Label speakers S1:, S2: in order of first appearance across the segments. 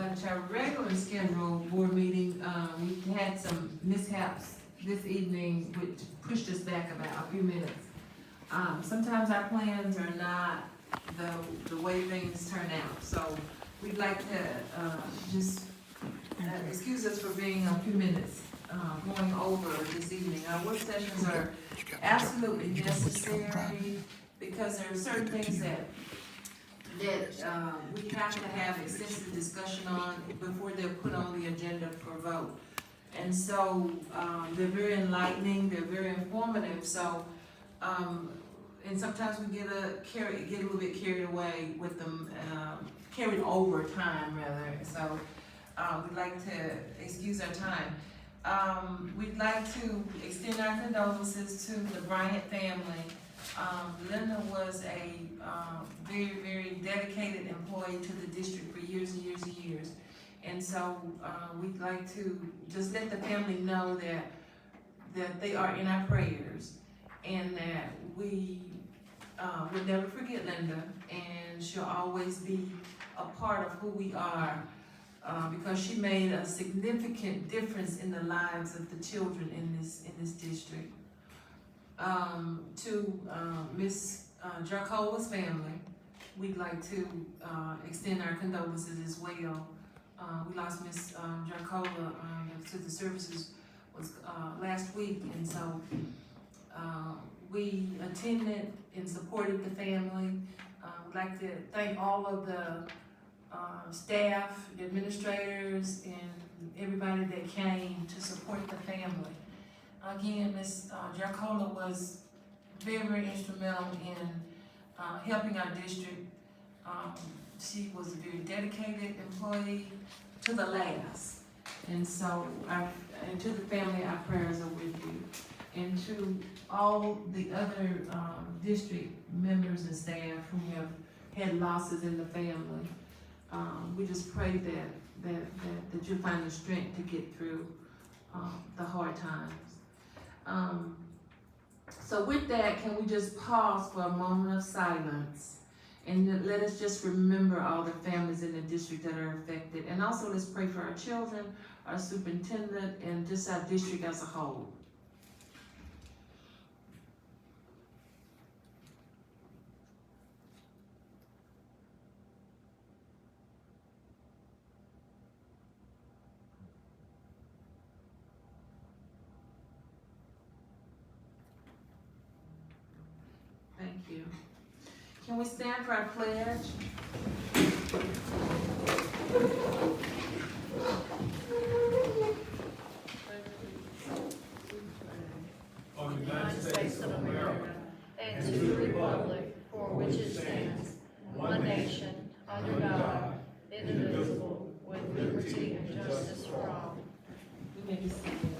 S1: back to our regularly scheduled board meeting. We had some mishaps this evening, which pushed us back about a few minutes. Sometimes our plans are not the way things turn out, so we'd like to, just, excuse us for being a few minutes, going over this evening. Our work sessions are absolutely necessary, because there are certain things that we have to have extensive discussion on before they're put on the agenda for vote. And so, they're very enlightening, they're very informative, so, and sometimes we get a little bit carried away with them, carried over time rather, so, we'd like to excuse our time. We'd like to extend our condolences to the Bryant family. Linda was a very, very dedicated employee to the district for years and years and years. And so we'd like to just let the family know that they are in our prayers, and that we will never forget Linda, and she'll always be a part of who we are, because she made a significant difference in the lives of the children in this district. To Miss Jarcola's family, we'd like to extend our condolences as well. We lost Miss Jarcola to the services was last week, and so we attended and supported the family. We'd like to thank all of the staff, the administrators, and everybody that came to support the family. Again, Ms. Jarcola was very, very instrumental in helping our district. She was a very dedicated employee to the last. And so, and to the family, our prayers are with you. And to all the other district members and staff who have had losses in the family, we just pray that you find the strength to get through the hard times. So with that, can we just pause for a moment of silence, and let us just remember all the families in the district that are affected, and also let's pray for our children, our superintendent, and just our district as a whole. Thank you. Can we stand for our pledge?
S2: Of the United States of America, and to the republic for which it stands, one nation, under God, indivisible, with liberty and justice for all.
S1: We may be seated.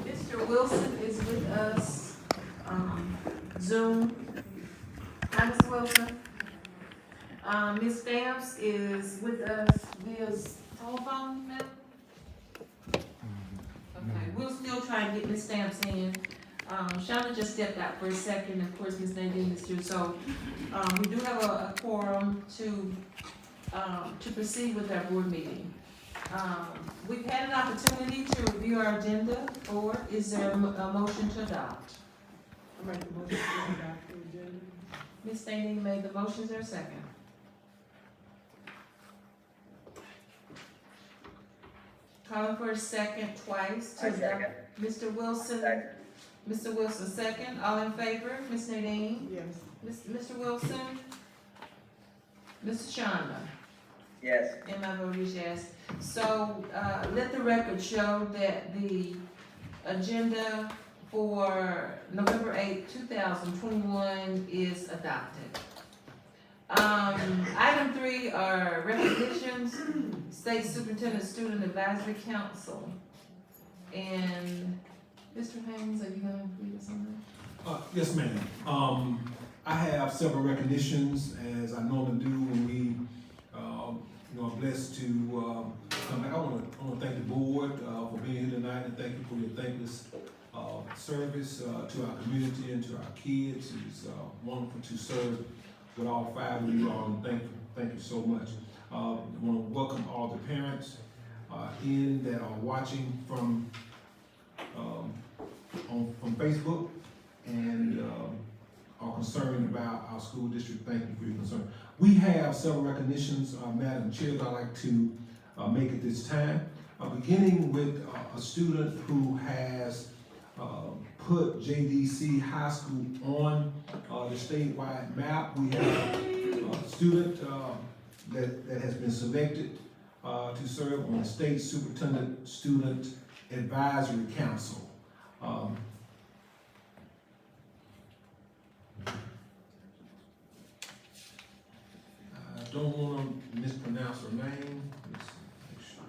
S1: Mr. Wilson is with us, Zoom. Hi, Ms. Wilson. Ms. Stamps is with us via telephone now? Okay, we'll still try and get Ms. Stamps in. Shawna just stepped out for a second, of course, Ms. Nadine is here, so, we do have a quorum to proceed with our board meeting. We've had an opportunity to review our agenda, or is there a motion to adopt?
S3: I make the motion to adopt the agenda.
S1: Ms. Nadine made the motion, is there a second? Calling for a second twice to adopt. Mr. Wilson, Mr. Wilson, second, all in favor, Ms. Nadine?
S3: Yes.
S1: Mr. Wilson? Mr. Shonda?
S4: Yes.
S1: And my vote is yes. So, let the record show that the agenda for November 8th, 2021 is adopted. Item 3 are recognitions, State Superintendent Student Advisory Council. And Mr. Haynes, are you gonna lead us on that?
S2: Yes, ma'am. I have several recognitions, as I normally do when we, are blessed to come back. I want to thank the board for being here tonight, and thank you for your thankless service to our community and to our kids. It's wonderful to serve
S4: with all 5 of you all, and thank you so much. I want to welcome all the parents in that are watching from Facebook and are concerned about our school district. Thank you for your concern. We have several recognitions, Madam Chair, that I'd like to make at this time. Beginning with a student who has put JDC High School on the statewide map. We have a student that has been selected to serve on the State Superintendent Student Advisory Council. I don't want to mispronounce her name. Let's make sure.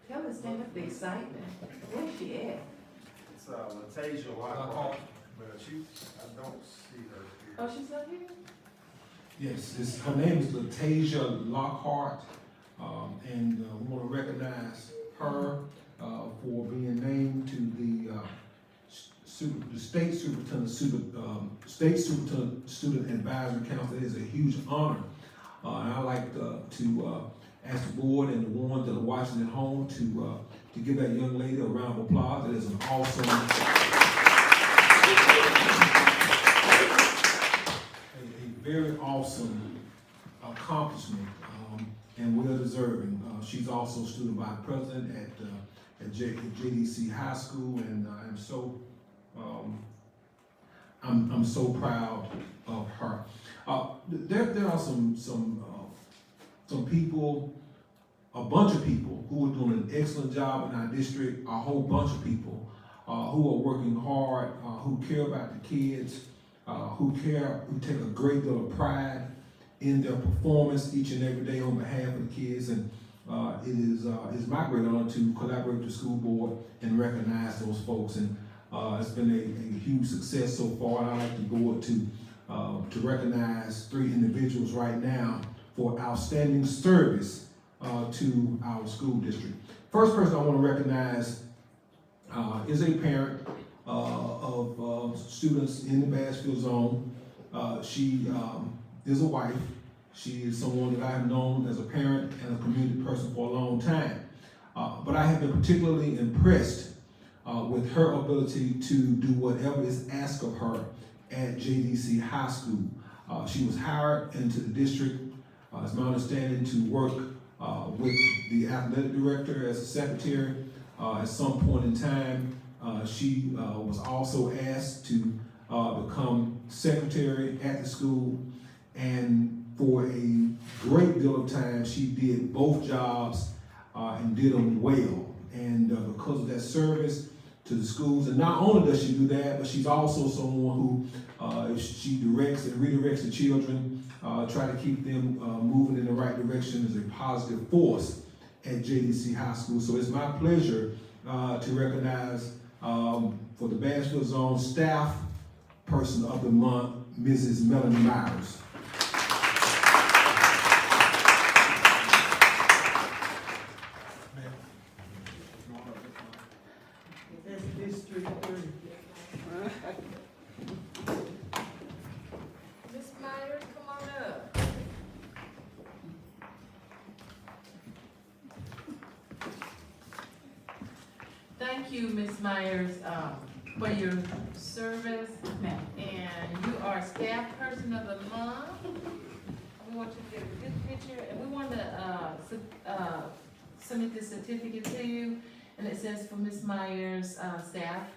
S1: Tell us, stand up the excitement. Where's she at?
S5: It's Latasia Lockhart, but I don't see her here.
S1: Oh, she's not here?
S4: Yes, her name is Latasia Lockhart, and we want to recognize her for being named to the State Superintendent Student Advisory Council. It is a huge honor, and I'd like to ask the board and the ones that are watching at home to give that young lady a round of applause. It is an awesome, a very awesome accomplishment, and well deserving. She's also student vice president at JDC High School, and I'm so proud of her. There are some people, a bunch of people who are doing an excellent job in our district. A whole bunch of people who are working hard, who care about the kids, who take a great deal of pride in their performance each and every day on behalf of the kids. And it is my great honor to collaborate with the school board and recognize those folks. And it's been a huge success so far. And I'd like the board to recognize 3 individuals right now for outstanding service to our school district. First person I want to recognize is a parent of students in the Bassfield Zone. She is a wife. She is someone that I have known as a parent and a community person for a long time. But I have been particularly impressed with her ability to do whatever is asked of her at JDC High School. She was hired into the district, it's my understanding, to work with the athletic director as a secretary. At some point in time, she was also asked to become secretary at the school, and for a great deal of time, she did both jobs and did them well. And because of that service to the schools, and not only does she do that, but she's also someone who she directs and redirects the children, try to keep them moving in the right direction as a positive force at JDC High School. So it's my pleasure to recognize for the Bassfield Zone Staff Person of the Month, Mrs. Melanie Myers.
S3: That's District 30.
S1: Miss Myers, come on up. Thank you, Miss Myers, for your service, and you are Staff Person of the Month. We want you to get a good picture, and we want to submit this certificate to you, and it says for Miss Myers, Staff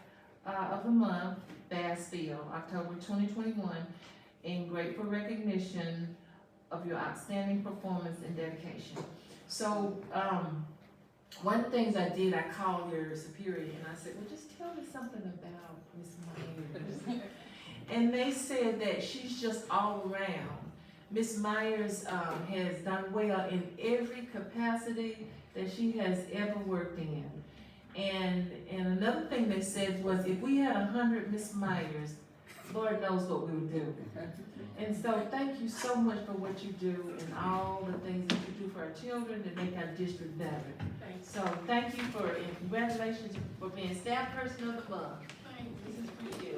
S1: of the Month, Bassfield, October 2021, in grateful recognition of your outstanding performance and dedication. So, one of the things I did, I called your superior and I said, well, just tell me something about Miss Myers. And they said that she's just all around. Miss Myers has done well in every capacity that she has ever worked in. And another thing they said was, if we had 100 Miss Myers, Lord knows what we would do. And so thank you so much for what you do and all the things that you do for our children to make our district better. So thank you and congratulations for being Staff Person of the Month. This is for you.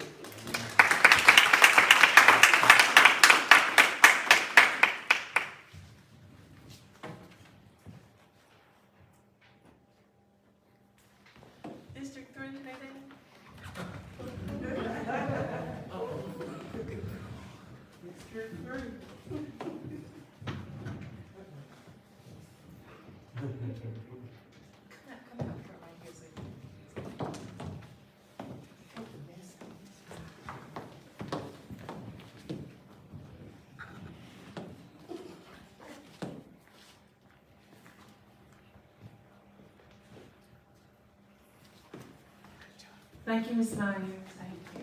S1: Thank you, Ms. Myers.
S2: Thank you.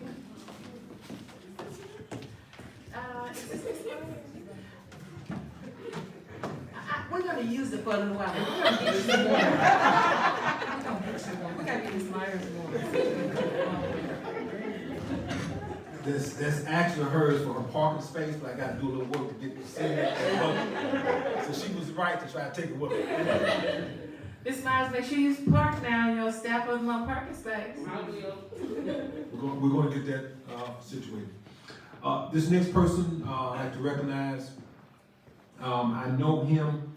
S2: Is this Ms. Myers?
S1: We're gonna use it for a little while, but we're gonna get you some more. We're gonna get you more. We gotta get Ms. Myers
S4: That's actually hers for her parking space, but I gotta do a little work to get the city. So she was right to try to take it with her.
S1: Ms. Myers, make sure you park now in your staff of my parking space.
S4: We're gonna get that, situated. This next person, I'd like to recognize, I know him,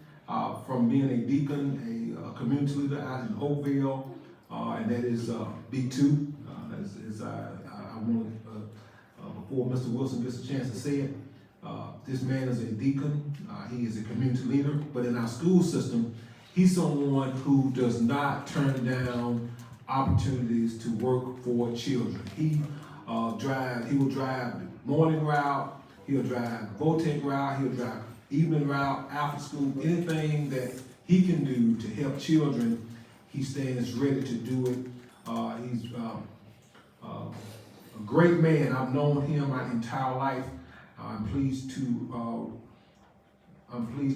S4: from being a deacon, a community leader out in Oakville, and that is, B2. As I wanted, before Mr. Wilson gets a chance to say it, this man is a deacon, he is a community leader, but in our school system, he's someone who does not turn down opportunities to work for children. He will drive morning route, he'll drive VOTEC route, he'll drive evening route, after school, anything that he can do to help children, he stands ready to do it. He's a great man. I've known him my entire life. I'm pleased to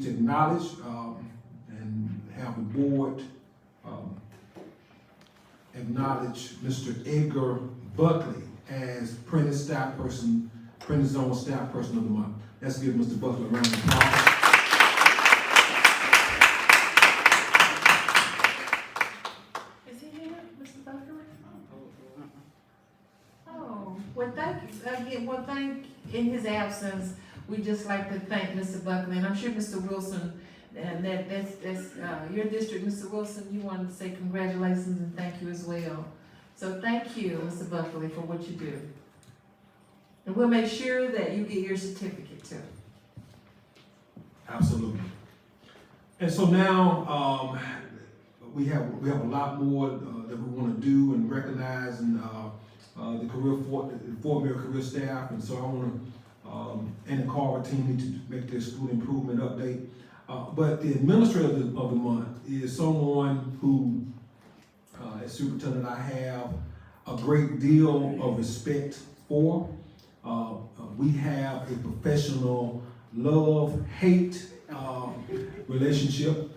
S4: acknowledge and have the board acknowledge Mr. Edgar Buckley as Prentice Zone Staff Person of the Month. Let's give Mr. Buckley a round of applause.
S1: Is he here, Mr. Buckley? Oh, well, in his absence, we just like to thank Mr. Buckley, and I'm sure Mr. Wilson, and that's your district, Mr. Wilson, you wanted to say congratulations and thank you as well. So thank you, Mr. Buckley, for what you do. And we'll make sure that you get your certificate too.
S4: Absolutely. And so now, we have a lot more that we want to do and recognize and the Fort Mill career staff. And so I want to, and the Carver team need to make their school improvement update. But the administrator of the month is someone who, as superintendent, I have a great deal of respect for. We have a professional love-hate relationship.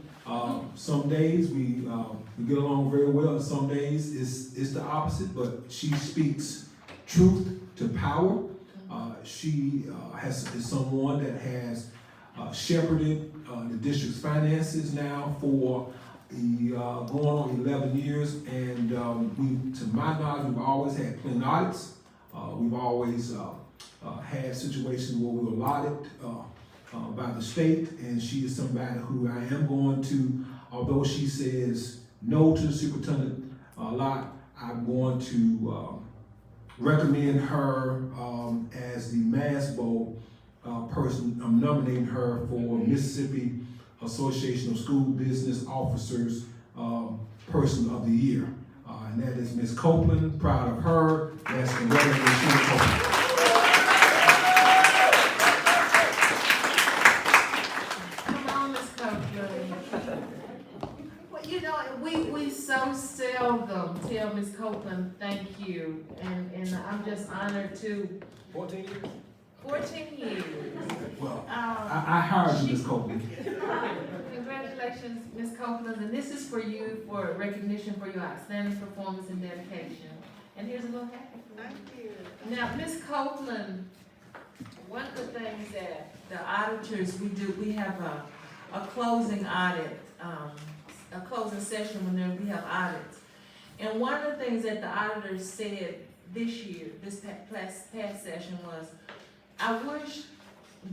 S4: Some days we get along very well, and some days it's the opposite, but she speaks truth to power. She is someone that has shepherded the district's finances now for going on 11 years, and to my knowledge, we've always had clean audits. We've always had situations where we were allotted by the state, and she is somebody who I am going to, although she says no to the superintendent a lot, I'm going to recommend her as the MASBO person. I'm nominating her for Mississippi Association of School Business Officers Person of the Year. And that is Ms. Copeland. Proud of her. That's congratulations, Ms. Copeland.
S1: Come on, Ms. Copeland. Well, you know, we so seldom tell Ms. Copeland thank you, and I'm just honored to.
S4: 14 years?
S1: 14 years.
S4: Well, I hired you, Ms. Copeland.
S1: Congratulations, Ms. Copeland, and this is for you for recognition for your outstanding performance and dedication. And here's a little happy.
S3: Thank you.
S1: Now, Ms. Copeland, one of the things that the auditors, we have a closing audit, a closing session when we have audits. And one of the things that the auditors said this year, this past session was, I wish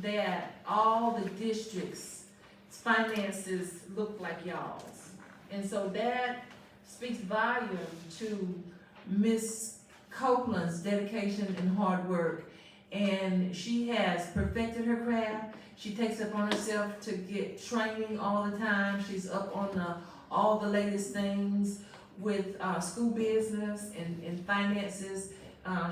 S1: that all the districts' finances look like y'all's. And so that speaks volume to Ms. Copeland's dedication and hard work. And she has perfected her craft. She takes it upon herself to get training all the time. She's up on all the latest things with school business and finances.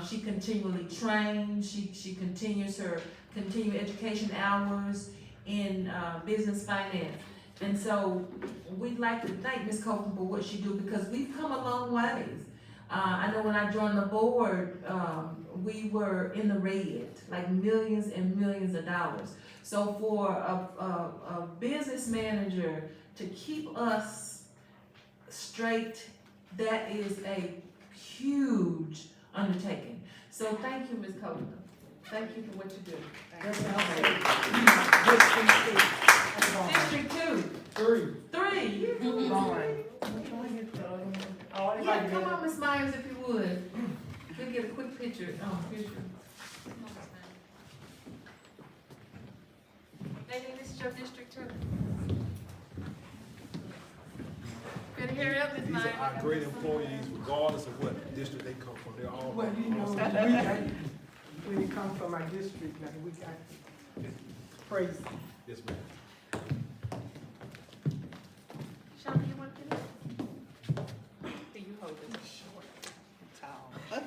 S1: She continually trains. She continues her continuing education hours in business finance. And so we'd like to thank Ms. Copeland for what she do, because we've come a long ways. I know when I joined the board, we were in the red, like millions and millions of dollars. So for a business manager to keep us straight, that is a huge undertaking. So thank you, Ms. Copeland. Thank you for what you do.
S3: That's all.
S1: District two, three.
S3: Lauren.
S1: Yeah, come on, Ms. Myers, if you would. We'll get a quick picture.
S2: Nadine, this is your district too. Good to hear it, Ms.
S6: These
S2: Myers.
S6: are our great employees, regardless of what district they come from, they're all.
S3: Well, you know, when it comes from our district, now, we got praise.
S6: Yes, ma'am.
S2: Sean, you want to get it?
S7: Do you hold this short, tall?
S2: Hold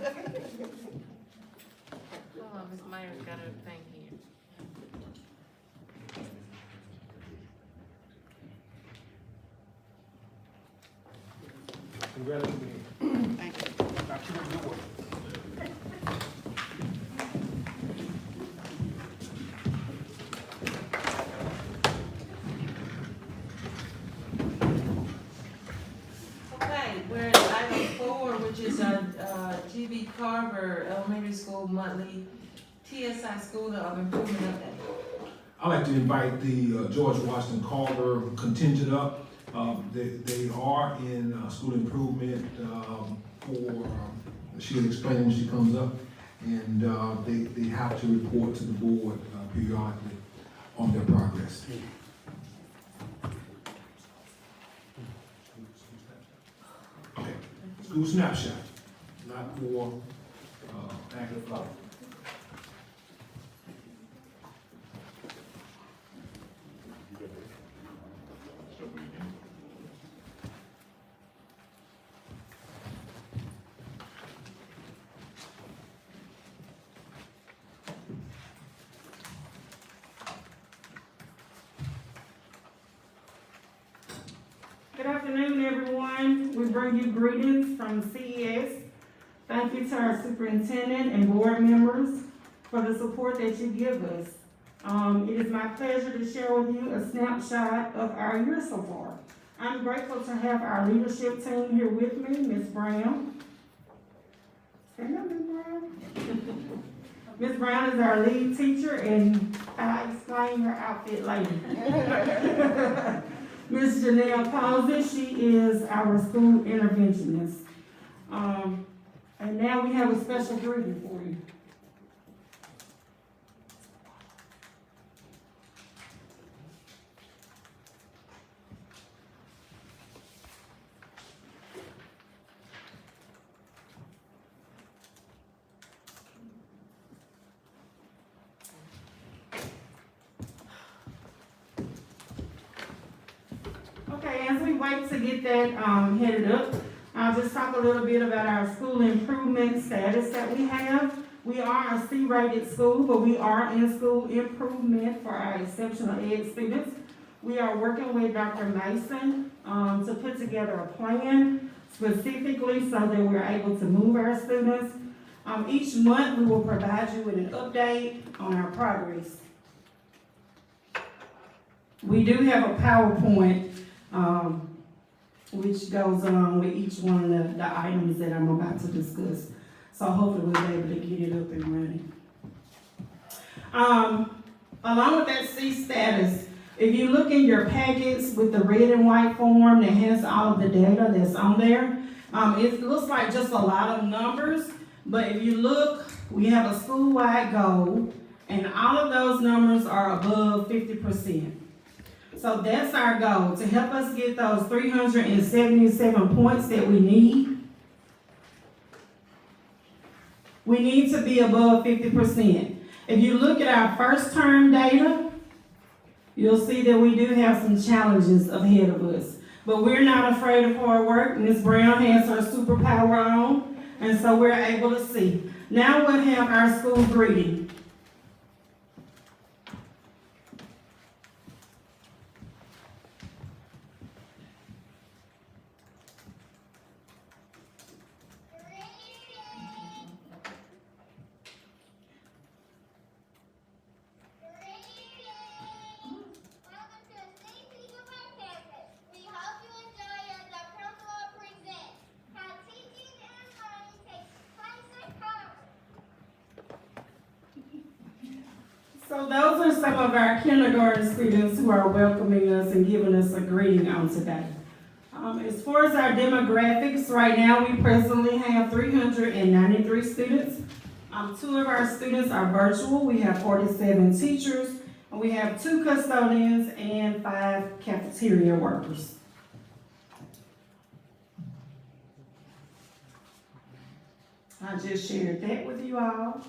S2: on, Ms. Myers got her thing here.
S6: Congratulations.
S7: Thank you.
S6: Now, keep up your work.
S1: Okay, we're at item 4, which is our G.B. Carver Elementary School monthly TSI School of Improvement update.
S4: I'd like to invite the George Washington Carver contingent up. They are in school improvement she'll explain when she comes up. And they have to report to the board periodically on their progress. Okay, school snapshot, not for active life.
S3: Good afternoon, everyone. We bring you greetings from CES. Thank you to our superintendent and board members for the support that you give us. It is my pleasure to share with you a snapshot of our year so far. I'm grateful to have our leadership team here with me, Ms. Brown. Stand up, Ms. Brown. Ms. Brown is our lead teacher, and I'll explain her outfit later. Ms. Janelle Posey, she is our school interventionist. And now we have a special greeting for you. Okay, as we wait to get that headed up, I'll just talk a little bit about our school improvement status that we have. We are a C-rated school, but we are in school improvement for our exceptional ed students. We are working with Dr. Mason to put together a plan specifically so that we're able to move our students. Each month, we will provide you with an update on our progress. We do have a PowerPoint which goes along with each one of the items that I'm about to discuss. So hopefully we'll be able to get it up and running. Along with that C status, if you look in your packets with the red and white form that has all of the data that's on there, it looks like just a lot of numbers, but if you look, we have a school-wide goal, and all of those numbers are above 50%. So that's our goal, to help us get those 377 points that we need. We need to be above 50%. If you look at our first term data, you'll see that we do have some challenges ahead of us. But we're not afraid of hard work. Ms. Brown has her superpower on, and so we're able to see. Now we'll have our school greeting. So those are some of our kindergarten students who are welcoming us and giving us a greeting on today. As far as our demographics, right now we presently have 393 students. 2 of our students are virtual. We have 47 teachers, and we have 2 custodians and 5 cafeteria workers. I just shared that with you all.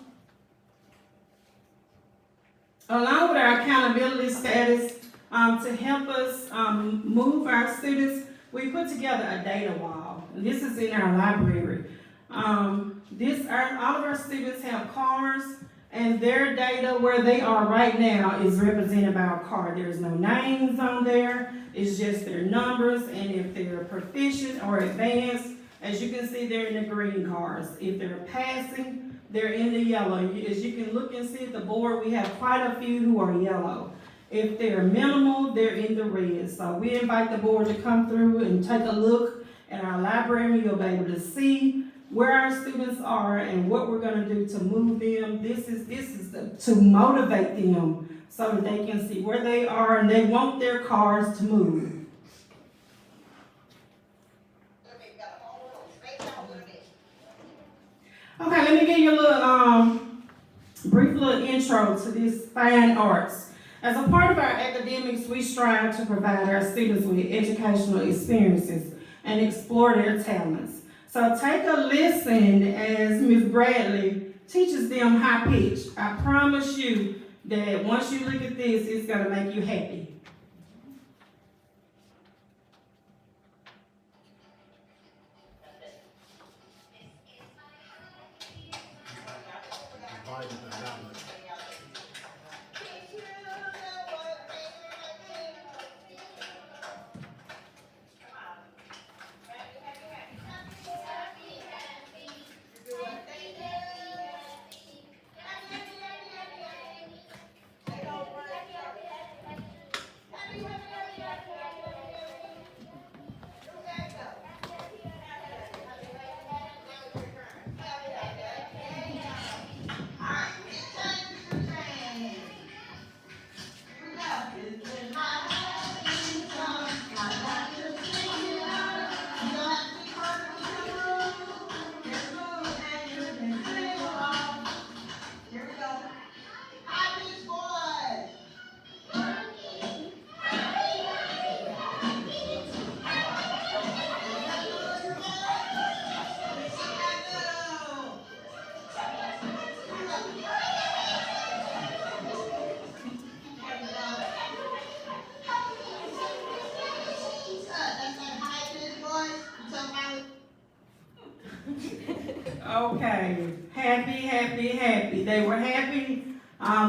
S3: Along with our accountability status, to help us move our students, we put together a data wall. And this is in our library. All of our students have cars, and their data where they are right now is represented by a car. There's no names on there. It's just their numbers, and if they're proficient or advanced, as you can see, they're in the green cars. If they're passing, they're in the yellow. As you can look and see at the board, we have quite a few who are yellow. If they're minimal, they're in the red. So we invite the board to come through and take a look at our library. You'll be able to see where our students are and what we're going to do to move them. This is to motivate them so that they can see where they are and they want their cars to move. Okay, let me give you a little brief little intro to this fine arts. As a part of our academics, we strive to provide our students with educational experiences and explore their talents. So take a listen as Ms. Bradley teaches them high pitch. I promise you that once you look at this, it's going to make you happy. Okay, happy. They were happy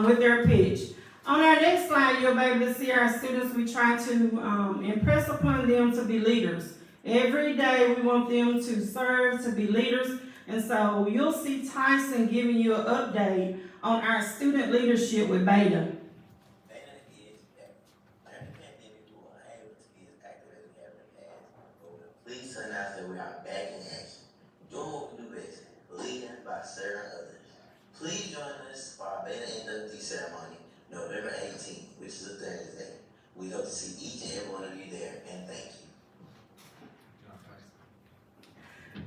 S3: with their pitch. On our next slide, you'll be able to see our students. We try to impress upon them to be leaders. Every day we want them to serve, to be leaders. And so you'll see Tyson giving you an update on our student leadership with Beta.
S8: Please announce that we are back in action. Doing what we do best, leading by serving others. Please join us for our Beta inductee ceremony, November 18th, which is a Thursday. We hope to see each and every one of you there, and thank you.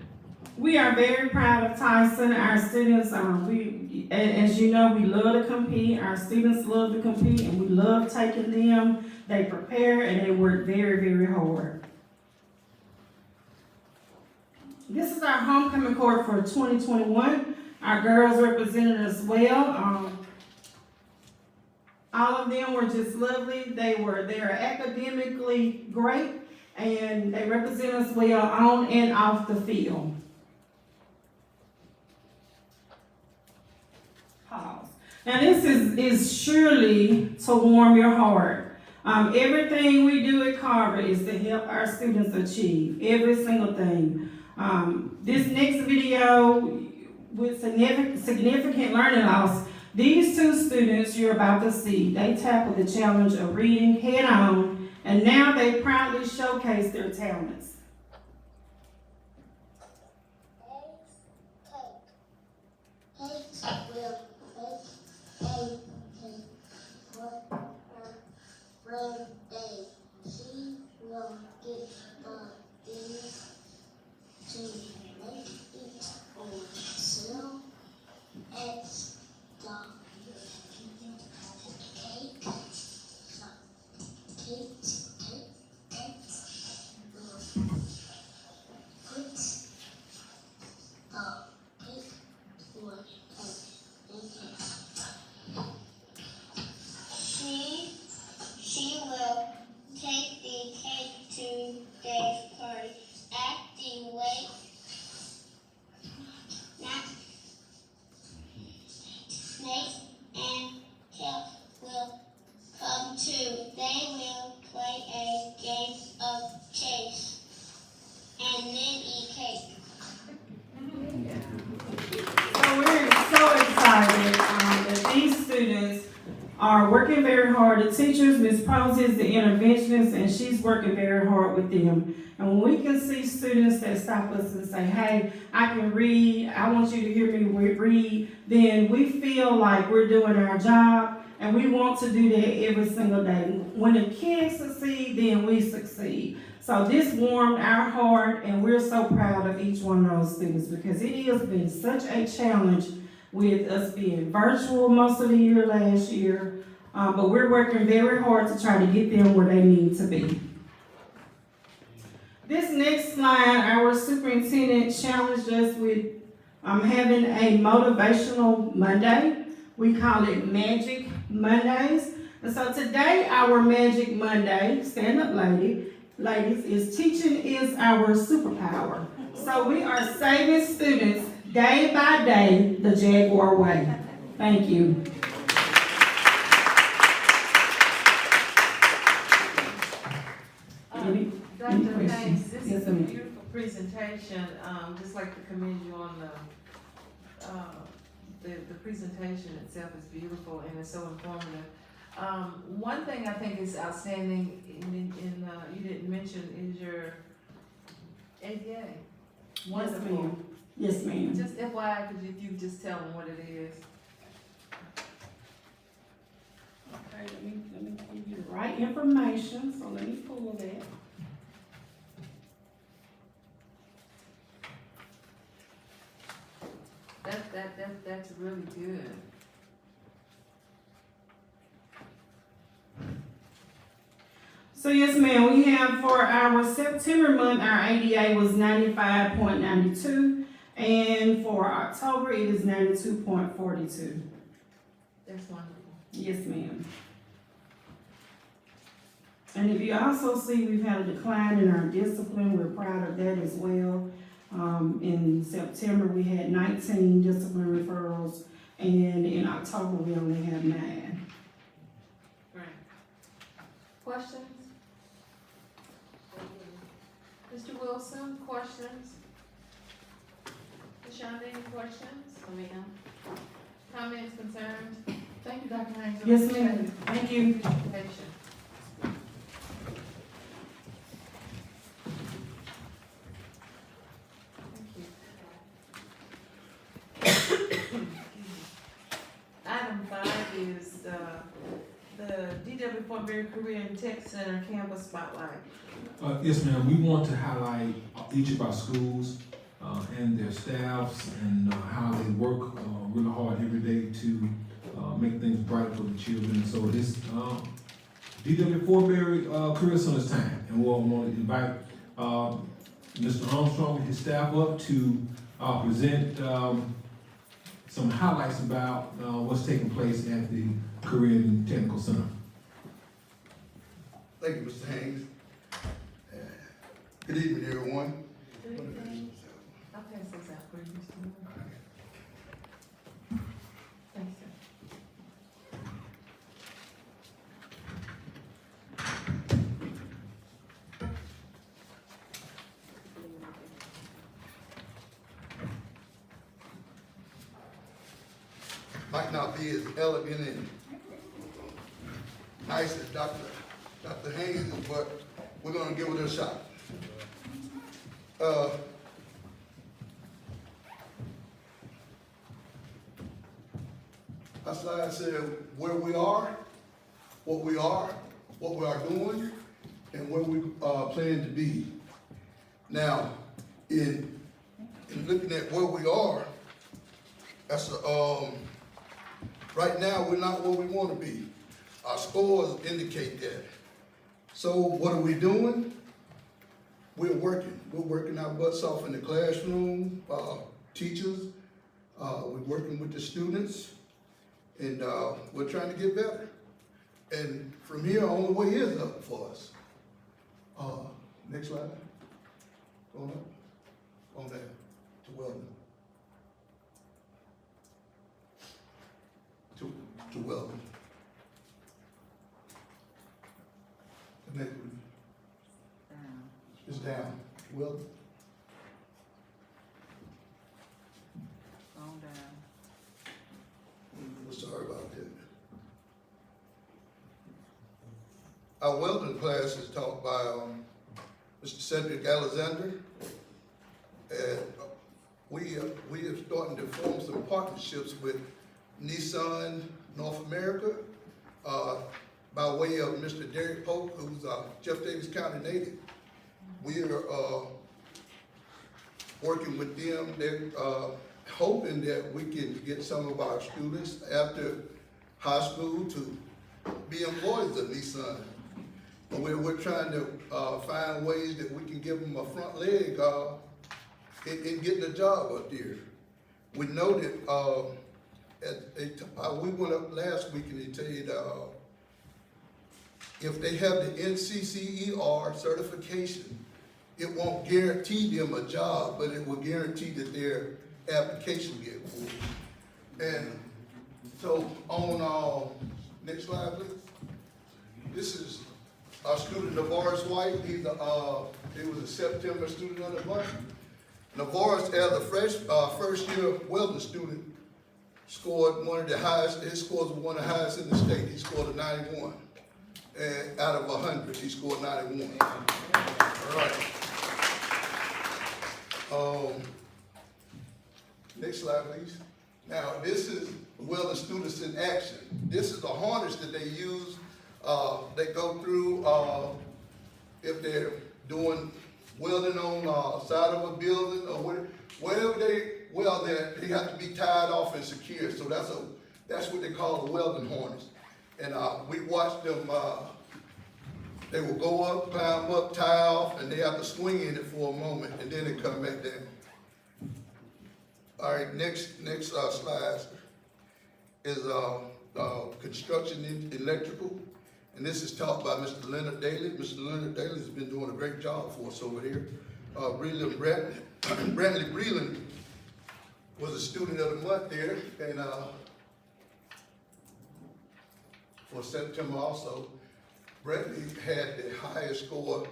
S3: We are very proud of Tyson. Our students, as you know, we love to compete. Our students love to compete, and we love taking them. They prepare and they work very, very hard. This is our homecoming court for 2021. Our girls represented us well. All of them were just lovely. They are academically great, and they represent us well on and off the field. Pause. Now this is surely to warm your heart. Everything we do at Carver is to help our students achieve every single thing. This next video with significant learning loss, these 2 students you're about to see, they tackled the challenge of reading head on, and now they proudly showcase their talents. are working very hard. The teachers, Ms. Posey is the interventionist, and she's working very hard with them. And when we can see students that stop us and say, hey, I can read, I want you to hear me read, then we feel like we're doing our job, and we want to do that every single day. When the kids succeed, then we succeed. So this warmed our heart, and we're so proud of each one of those students because it has been such a challenge with us being virtual most of the year last year. But we're working very hard to try to get them where they need to be. This next slide, our superintendent challenged us with having a motivational Monday. We call it Magic Mondays. And so today, our Magic Monday, stand up ladies, is teaching is our superpower. So we are saving students day by day the Jaguar way. Thank you.
S1: Dr. Hayes, this
S3: Yes,
S1: is a
S3: ma'am.
S1: beautiful presentation. Just like to commend you on the presentation itself is beautiful and it's so informative. One thing I think is outstanding you didn't mention is your ADA. Wonderful.
S3: Yes, ma'am.
S1: Just FYI, could you just tell them what it is?
S3: Okay, let me give you the right information, so let me pull that.
S1: That's really good.
S3: So yes, ma'am, we have for our September month, our ADA was 95.92, and for October, it is 92.42.
S1: That's wonderful.
S3: Yes, ma'am. And if you also see, we've had a decline in our discipline, we're proud of that as well. In September, we had 19 discipline referrals, and in October, we only have 9.
S1: Great. Questions? Mr. Wilson, questions? Shonda, any questions? Comments, concerns? Thank you, Dr. Haynes. I
S3: Yes,
S1: appreciate
S3: ma'am.
S1: it.
S3: Thank you.
S1: Presentation. Thank you. Item 5 is the D.W. Fort Berry Career and Tech Center Campus Spotlight.
S4: Yes, ma'am, we want to highlight each of our schools and their staffs and how they work really hard every day to make things brighter for the children. And so this D.W. Fort Berry Career Center's time, and we'll want to invite Mr. Armstrong and his staff up to present some highlights about what's taking place at the Career and Technical Center.
S9: Thank you, Mr. Haynes. Good evening, everyone.
S1: I'll pass this out for you, Mr. Moore. Thanks, sir.
S9: Might not be as elegant and nice as Dr. Haynes, but we're gonna give it a shot. That's why I said where we are, what we are doing, and where we plan to be. Now, in looking at where we are, that's right now we're not where we want to be. Our scores indicate that. So what are we doing? We're working. We're working our butts off in the classroom, teachers. We're working with the students, and we're trying to get better. And from here, only way is up for us. Next slide. Going up. On there to Weldon. To Weldon. The next one. It's down. Weldon.
S7: On down.
S9: We're sorry about that. our welding class is taught by, Mr. Cedric Alexander. And we are starting to form some partnerships with Nissan North America, by way of Mr. Derek Pope, who's a Jeff Davis County native. We are, working with them. They're, hoping that we can get some of our students after high school to be employees of Nissan. But we're trying to, find ways that we can give them a front leg, in getting a job up there. We know that, we went up last week and they tell you that, if they have the NCCER certification, it won't guarantee them a job, but it will guarantee that their application get approved. And so on, next slide, please. This is our student Navaris White. He was a September student of the month. Navaris, as a first year welding student, scored one of the highest. His scores were one of the highest in the state. He scored a 91. And out of 100, he scored 91. All right. Next slide, please. Now, this is welding students in action. This is the harness that they use. They go through, if they're doing welding on side of a building or wherever they weld there, they have to be tied off and secure. So that's what they call a welding harness. And we watched them, they will go up, climb up, tie off, and they have to swing in it for a moment, and then they come back down. All right, next slide is construction and electrical. And this is taught by Mr. Leonard Daly. Mr. Leonard Daly has been doing a great job for us over here. Breland Brantley Breland was a student of the month there, and for September also. Brantley had the highest score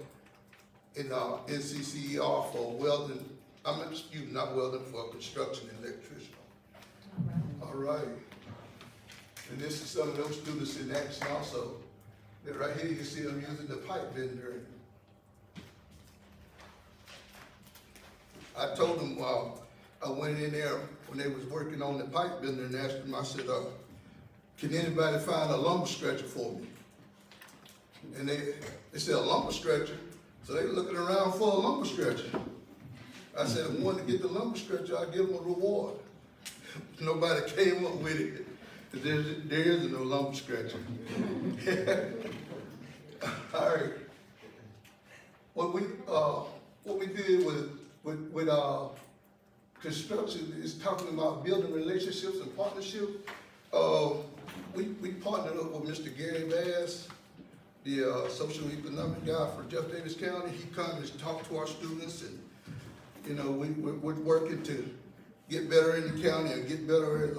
S9: in NCCER for welding, not welding, for construction and electrician. All right. And this is some of those students in action also. That right here, you see them using the pipe bender. I told them, I went in there when they was working on the pipe bender and asked them, I said, can anybody find a lumber stretcher for me? And they said, a lumber stretcher? So they looking around for a lumber stretcher. I said, if one to get the lumber stretcher, I'll give them a reward. Nobody came up with it. There is no lumber stretcher. All right. What we did with construction is talking about building relationships and partnerships. We partnered up with Mr. Gary Bass, the socioeconomic guy for Jeff Davis County. He comes and talks to our students, and you know we're working to get better in the county and get better as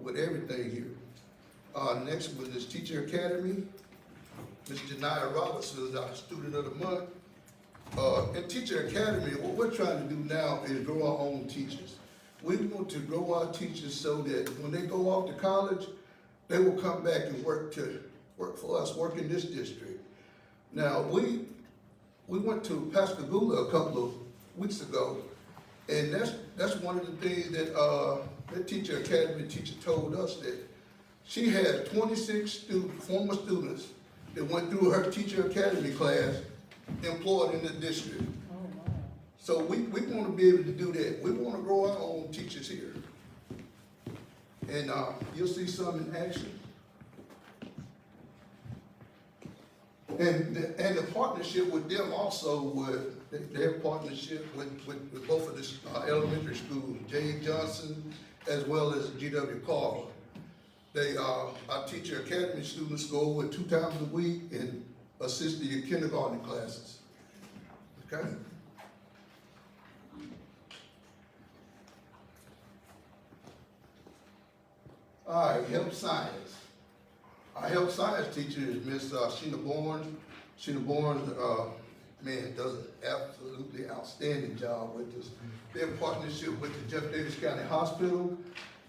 S9: with everything here. Next one is Teacher Academy. Ms. Janiyah Roberts is our student of the month. In Teacher Academy, what we're trying to do now is grow our own teachers. We want to grow our teachers so that when they go off to college, they will come back and work for us, work in this district. Now, we went to Pascagoula a couple of weeks ago, and that's one of the things that that Teacher Academy teacher told us, that she had 26 former students that went through her Teacher Academy class employed in the district. So we want to be able to do that. We want to grow our own teachers here. And you'll see some in action. And the partnership with them also, with their partnership with both of the elementary schools, J. Johnson as well as G.W. Carver. They our Teacher Academy students go over 2 times a week and assist in your kindergarten classes. Okay? All right, health science. Our health science teacher is Miss Sheena Barnes. Sheena Barnes, does an absolutely outstanding job with us. They're in partnership with the Jeff Davis County Hospital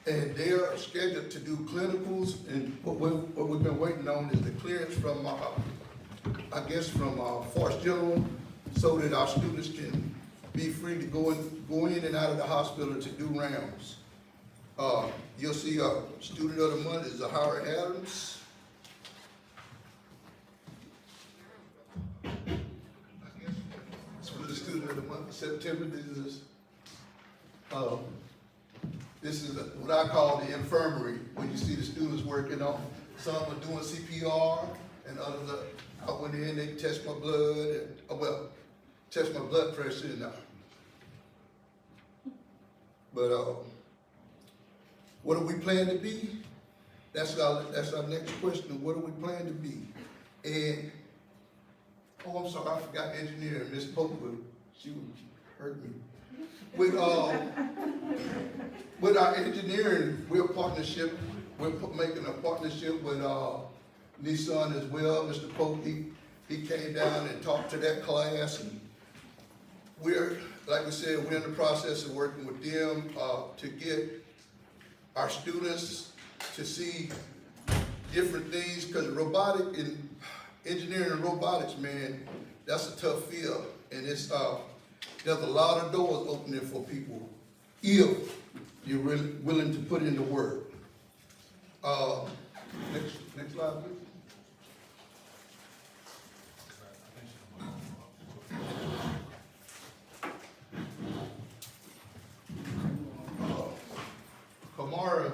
S9: And they are scheduled to do clinicals, and what we've been waiting on is the clearance from, I guess from, Forest General, so that our students can be free to go in and out of the hospital to do rounds. You'll see our student of the month is Zahara Adams. I guess this was the student of the month of September. This is what I call the infirmary, when you see the students working on. Some are doing CPR, and others I went in, they test my blood, test my blood pressure, and what do we plan to be? That's our next question. What do we plan to be? And I'm sorry, I forgot engineering. Miss Pope, she would hurt me. With our engineering, we're making a partnership with Nissan as well. Mr. Pope, he came down and talked to that class, and we're, like I said, we're in the process of working with them to get our students to see different things, because robotic and engineering and robotics, man, that's a tough field, and it's there's a lot of doors opening for people if you're really willing to put in the work. Next slide, please. Kamara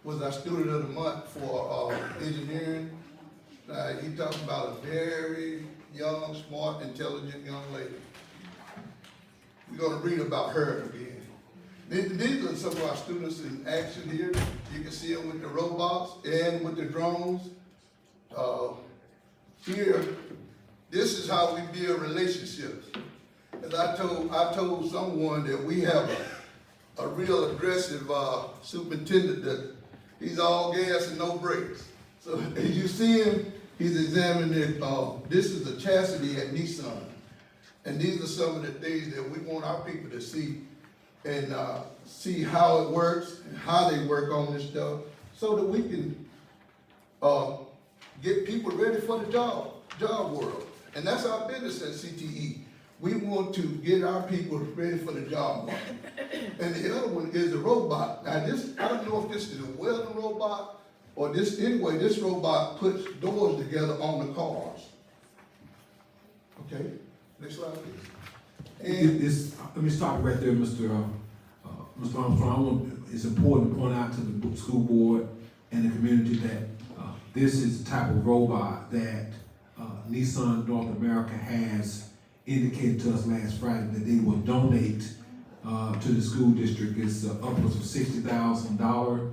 S9: was our student of the month for engineering. He talked about a very young, smart, intelligent young lady. We're gonna read about her again. These are some of our students in action here. You can see them with the robots and with the drones. Here, this is how we build relationships. As I told someone that we have a real aggressive superintendent that he's all gas and no brakes. So as you see him, he's examining it. This is a chassis at Nissan. And these are some of the things that we want our people to see and see how it works and how they work on this stuff so that we can get people ready for the job world. And that's our business at CTE. We want to get our people ready for the job market. And the other one is the robot. Now this, I don't know if this is a welding robot or this, anyway, this robot puts doors together on the cars. Okay, next slide, please.
S4: Let me stop right there, Mr. Armstrong. It's important to point out to the school board and the community that this is the type of robot that Nissan North America has indicated to us last Friday that they will donate to the school district. It's upwards of $60,000,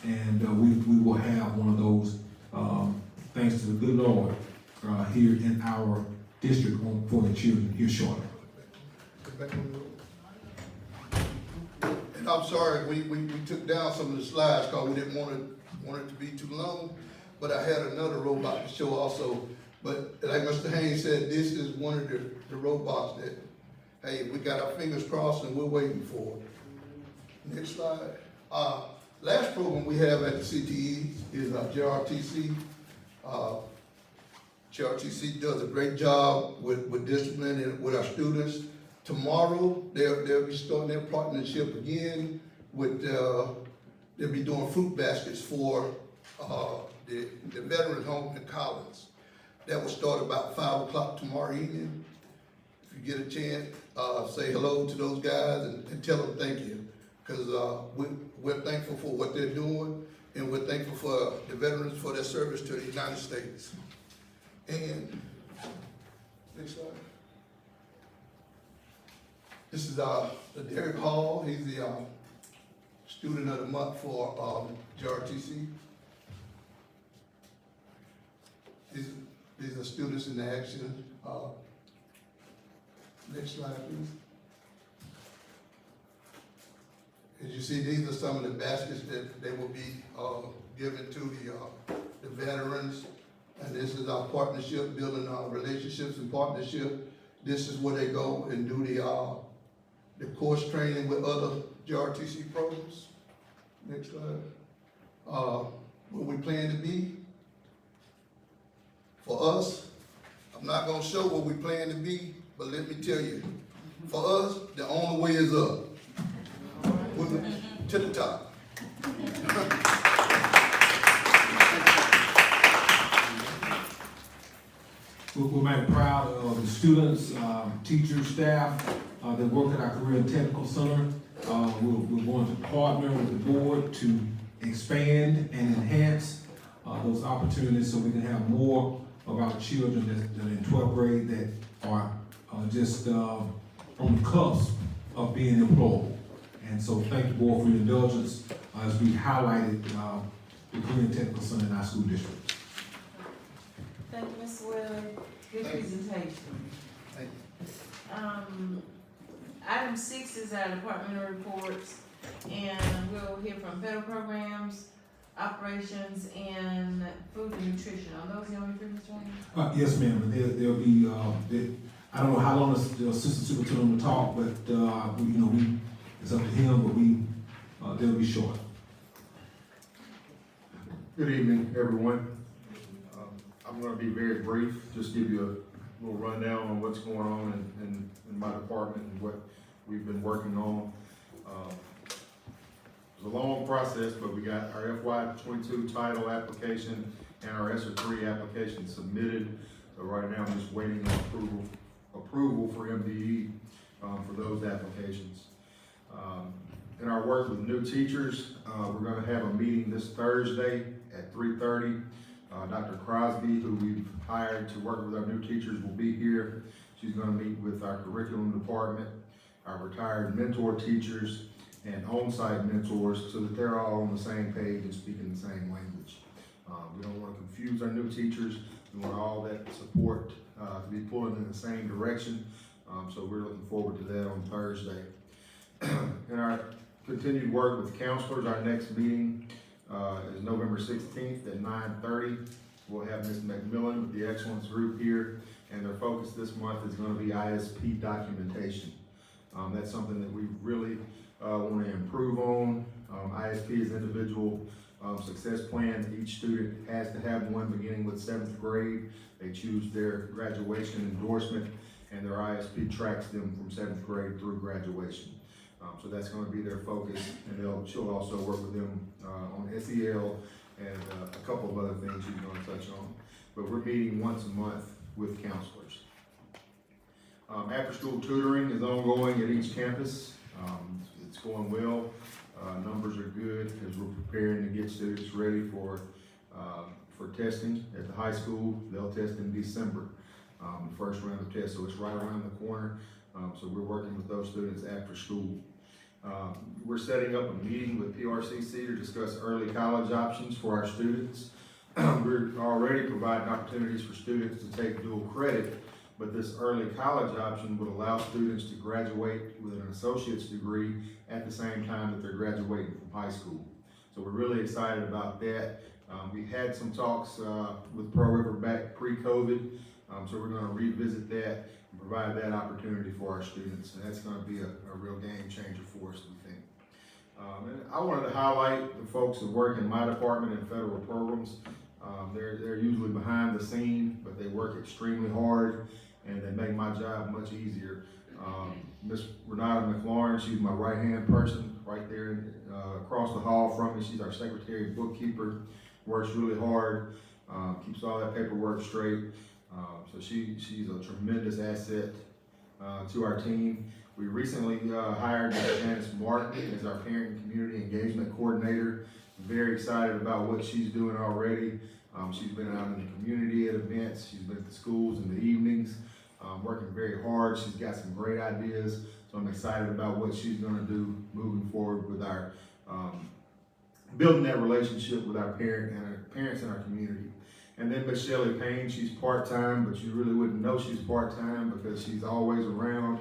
S4: and we will have one of those, thanks to the good Lord, here in our district for the children here shortly.
S9: And I'm sorry, we took down some of the slides because we didn't want it to be too long, but I had another robot to show also. But like Mr. Haynes said, this is one of the robots that, hey, we got our fingers crossed and we're waiting for. Next slide. Last program we have at the CTE is JRTC. JRTC does a great job with discipline and with our students. Tomorrow, they'll be starting their partnership again with, they'll be doing fruit baskets for the Veterans Home in Collins. That will start about 5 o'clock tomorrow evening. If you get a chance, say hello to those guys and tell them thank you. Because we're thankful for what they're doing, and we're thankful for the veterans for their service to the United States. And, next slide. This is Derek Hall. He's the student of the month for JRTC. These are students in action. Next slide, please. As you see, these are some of the baskets that they will be given to the veterans. And this is our partnership, building our relationships and partnership. This is where they go and do the course training with other JRTC programs. Next slide. Where we plan to be. For us, I'm not gonna show what we plan to be, but let me tell you, for us, the only way is up. To the top.
S4: We're mighty proud of the students, teachers, staff that work at our Career and Technical Center. We're going to partner with the board to expand and enhance those opportunities so we can have more of our children that are in 12th grade that are just on the cusp of being employed. And so thank the board for your indulgence as we highlighted the Career and Technical Center in our school district.
S1: Thank you, Mr. Willie. Good presentation.
S9: Thank you.
S1: Item 6 is our departmental reports, and we'll hear from federal programs, operations, and food and nutrition. Are those the only three, Mr. Wayne?
S4: Yes, ma'am. There'll be, I don't know how long the assistant superintendent will talk, but, it's up to him, but they'll be short.
S5: Good evening, everyone. I'm gonna be very brief, just give you a little rundown on what's going on in my department and what we've been working on. It's a long process, but we got our FY22 title application and our ESSER 3 application submitted. So right now, I'm just waiting on approval for MDE for those applications. In our work with new teachers, we're gonna have a meeting this Thursday at 3:30. Dr. Crosby, who we've hired to work with our new teachers, will be here. She's gonna meet with our curriculum department, our retired mentor teachers, and on-site mentors so that they're all on the same page and speaking the same language. We don't wanna confuse our new teachers. We want all that support to be pulling in the same direction. So we're looking forward to that on Thursday. In our continued work with counselors, our next meeting is November 16th at 9:30. We'll have Ms. McMillan with the Excellence Group here, and their focus this month is gonna be ISP documentation. That's something that we really wanna improve on. ISP is individual success plan. Each student has to have one beginning with 7th grade. They choose their graduation endorsement, and their ISP tracks them from 7th grade through graduation. So that's gonna be their focus, and she'll also work with them on SEL and a couple of other things she's gonna touch on. But we're meeting once a month with counselors. After-school tutoring is ongoing at each campus. It's going well. Numbers are good as we're preparing to get students ready for testing at the high school. They'll test in December, the first round of tests, so it's right around the corner. So we're working with those students after school. We're setting up a meeting with PRCC to discuss early college options for our students. We're already providing opportunities for students to take dual credit, but this early college option would allow students to graduate with an associate's degree at the same time that they're graduating from high school. So we're really excited about that. We had some talks with Pearl River back pre-COVID, so we're gonna revisit that and provide that opportunity for our students, and that's gonna be a real game changer for us, we think. And I wanted to highlight the folks that work in my department in federal programs. They're usually behind the scene, but they work extremely hard, and they make my job much easier. Miss Renata McLaurin, she's my right-hand person right there across the hall from me. She's our secretary and bookkeeper, works really hard, keeps all that paperwork straight. So she's a tremendous asset to our team. We recently hired Janice Martin as our parent and community engagement coordinator. Very excited about what she's doing already. She's been out in the community at events. She's been at the schools in the evenings, working very hard. She's got some great ideas. So I'm excited about what she's gonna do moving forward with our, building that relationship with our parents in our community. And then Miss Shelley Payne, she's part-time, but you really wouldn't know she's part-time because she's always around.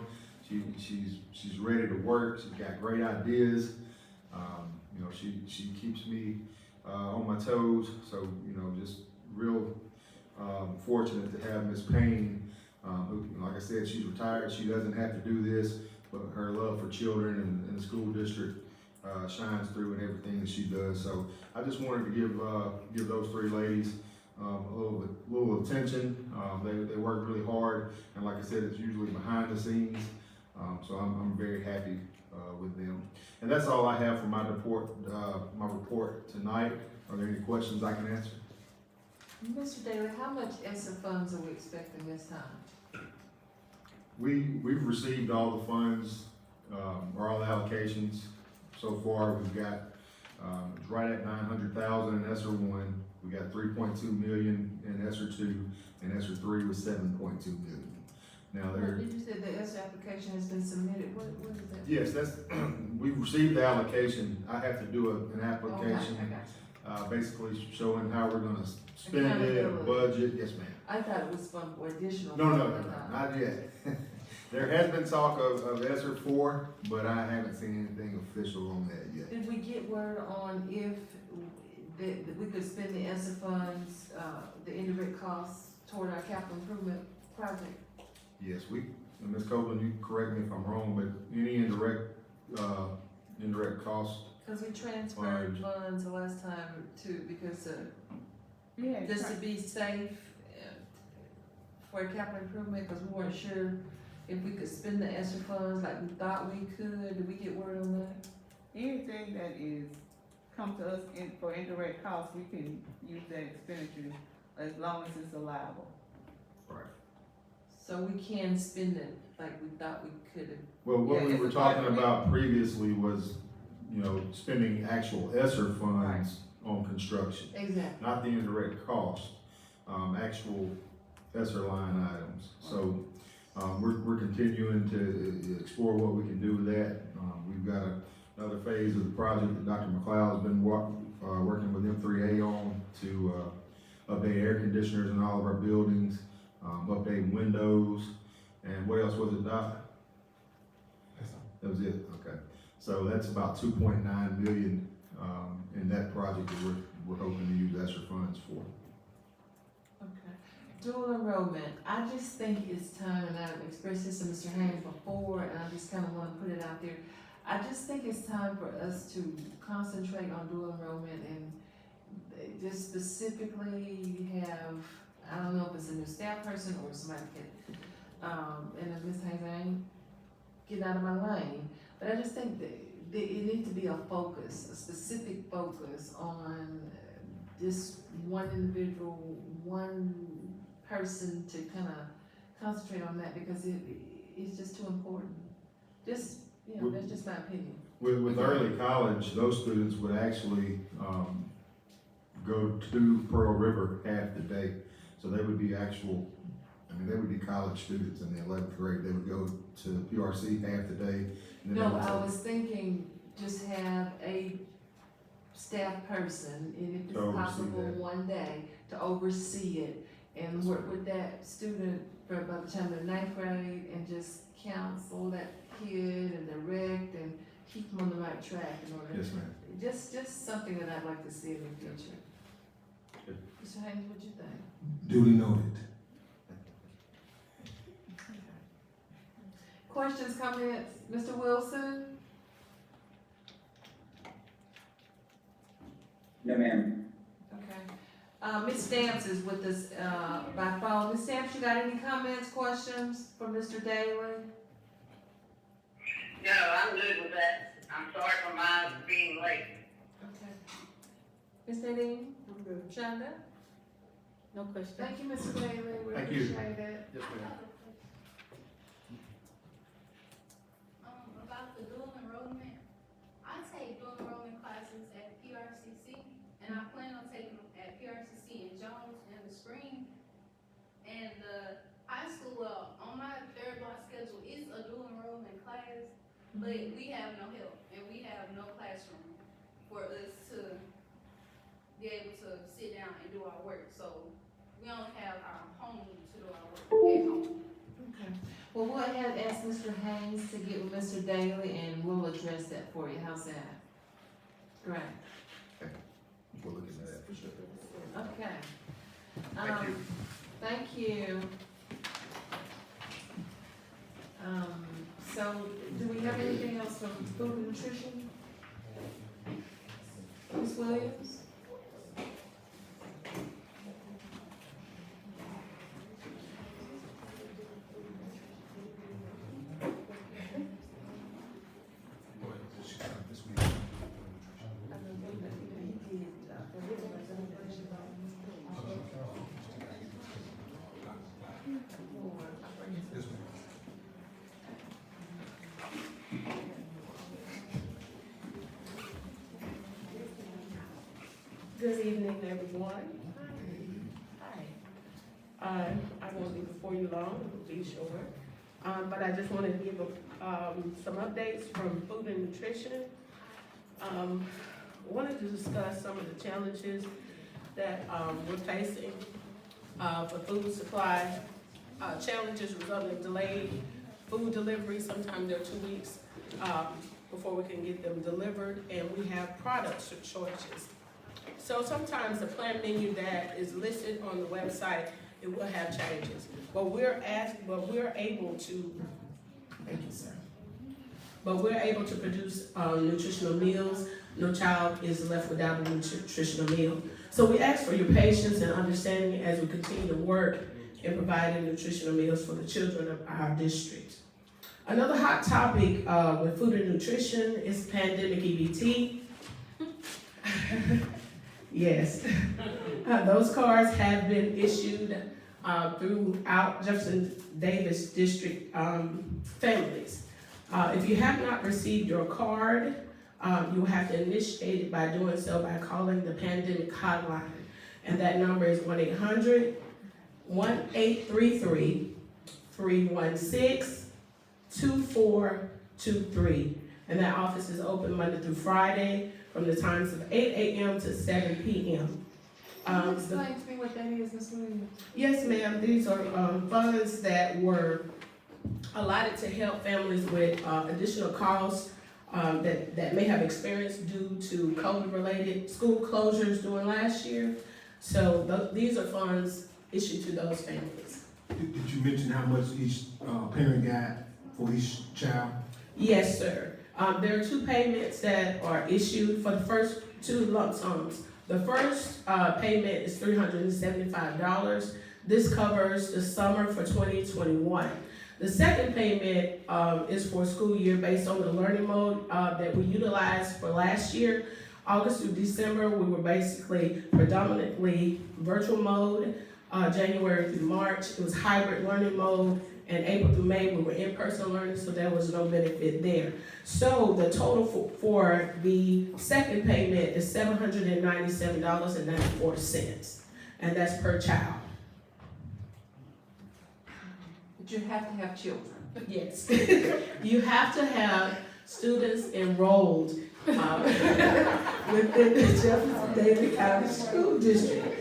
S5: She's ready to work. She's got great ideas. She keeps me on my toes. So, just real fortunate to have Miss Payne, who, like I said, she's retired. She doesn't have to do this, but her love for children and the school district shines through in everything that she does. So I just wanted to give those three ladies a little attention. They work really hard, and like I said, it's usually behind the scenes. So I'm very happy with them. And that's all I have for my report tonight. Are there any questions I can answer?
S1: Mr. Daly, how much ESSER funds are we expecting this time?
S5: We've received all the funds, or all the allocations so far. We've got, it's right at 900,000 in ESSER 1. We got 3.2 million in ESSER 2, and ESSER 3 was 7.2 million. Now they're,
S1: Did you say the ESSER application has been submitted? What is that?
S5: yes, that's, we've received the allocation. I have to do an application,
S1: Okay, I got you.
S5: basically showing how we're gonna spend it,
S1: Accountability.
S5: budget. Yes, ma'am.
S1: I thought it was for additional.
S5: No, not yet. There has been talk of ESSER 4, but I haven't seen anything official on that yet.
S1: Did we get word on if that we could spend the ESSER funds, the indirect costs toward our capital improvement project?
S5: Yes, and Ms. Copeland, you correct me if I'm wrong, but any indirect cost,
S1: Cause we transferred funds the last time because, just to be safe, for capital improvement, cause we weren't sure if we could spend the ESSER funds like we thought we could. Did we get word on that?
S10: Anything that is, come to us for indirect costs, we can use that expenditure as long as it's allowable.
S5: right?
S1: So we can spend it like we thought we could have.
S5: Well, what
S10: Yeah,
S5: we
S10: if
S5: were
S10: we
S5: talking
S10: calculate-
S5: about previously was, spending actual ESSER funds on construction,
S1: Exactly.
S5: not the indirect cost, actual ESSER line items. So, we're continuing to explore what we can do with that. We've got another phase of the project that Dr. McLeod's been working with M3A on to, update air conditioners in all of our buildings, update windows, and what else was it, Doc? That was it, okay. So that's about 2.9 million, in that project that we're hoping to use ESSER funds for.
S1: Okay. Dual enrollment, I just think it's time, and I've expressed this to Mr. Haynes before, and I just kinda wanna put it out there. I just think it's time for us to concentrate on dual enrollment and just specifically have, I don't know if it's a new staff person or somebody can, and if Ms. Haynes, I ain't getting out of my lane, but I just think that it needs to be a focus, a specific focus on this one individual, one person to kind of concentrate on that because it's just too important. Just, that's just my opinion.
S5: With early college, those students would actually, go to Pearl River half the day. So they would be they would be college students in the 11th grade. They would go to PRC half the day. And then
S1: No,
S5: they would
S1: I
S5: take-
S1: was thinking just have a staff person, and if
S5: To
S1: it's
S5: oversee
S1: possible,
S5: that.
S1: one day to oversee it and work with that student for by the time they're ninth grade and just counsel that kid and direct and keep them on the right track in order.
S5: Yes, ma'am.
S1: Just something that I'd like to see in the future.
S5: Good.
S1: Mr. Haynes, what'd you think?
S4: Duly noted.
S1: Questions, comments, Mr. Wilson?
S11: No, ma'am.
S1: Okay. Ms. Stamps is with us, by phone. Ms. Stamps, you got any comments, questions for Mr. Daly?
S12: No, I'm good with that. I'm sorry for my being late.
S1: Okay. Ms. Nadine?
S10: I'm good.
S1: Shonda?
S10: No question.
S1: Thank you, Mr. Daly, we
S5: Thank you.
S1: appreciate it.
S5: Yes, ma'am.
S2: About the dual enrollment, I take dual enrollment classes at PRCC, and I plan on taking them at PRCC in Jones in the spring. And the high school, on my third block schedule is a dual enrollment class, but we have no help, and we have no classroom for us to be able to sit down and do our work, so we don't have our home to do our work at home.
S1: Okay. Well, we'll ask Mr. Haynes to get with Mr. Daly and we'll address that for you. How's that? Great.
S5: We're looking at that for sure.
S1: Okay.
S5: Thank you.
S1: Thank you. So, do we have anything else from food and nutrition? Ms. Williams?
S11: Good evening, everyone. I won't be before you long, it will be short. But I just want to give some updates from food and nutrition. Wanted to discuss some of the challenges that we're facing for food supply. Challenges resulting in delayed food delivery. Sometimes they're 2 weeks before we can get them delivered, and we have product shortages. So sometimes the plan menu that is listed on the website, it will have changes. But we're able to, thank you, sir. But we're able to produce nutritional meals. No child is left without a nutritional meal. So we ask for your patience and understanding as we continue to work in providing nutritional meals for the children of our district. Another hot topic with food and nutrition is pandemic EBT. Yes, those cards have been issued throughout Jefferson Davis District families. If you have not received your card, you will have to initiate it by doing so by calling the pandemic hotline. And that number is 1-800-1833-316-2423. And that office is open Monday through Friday from the times of 8 a.m. to 7 p.m.
S1: Can you explain to me what that is, Ms. Williams?
S11: Yes, ma'am. These are funds that were allotted to help families with additional costs that may have experienced due to COVID-related school closures during last year. So these are funds issued to those families.
S4: Did you mention how much each parent got for each child?
S11: Yes, sir. There are 2 payments that are issued for the first 2 lump sums. The first payment is $375. This covers the summer for 2021. The second payment is for a school year based on the learning mode that we utilized for last year. August through December, we were basically predominantly virtual mode. January through March, it was hybrid learning mode. And April through May, we were in-person learning, so there was no benefit there. So the total for the second payment is $797.94, and that's per child.
S1: But you have to have children.
S11: Yes. You have to have students enrolled within the Jefferson Davis County School District.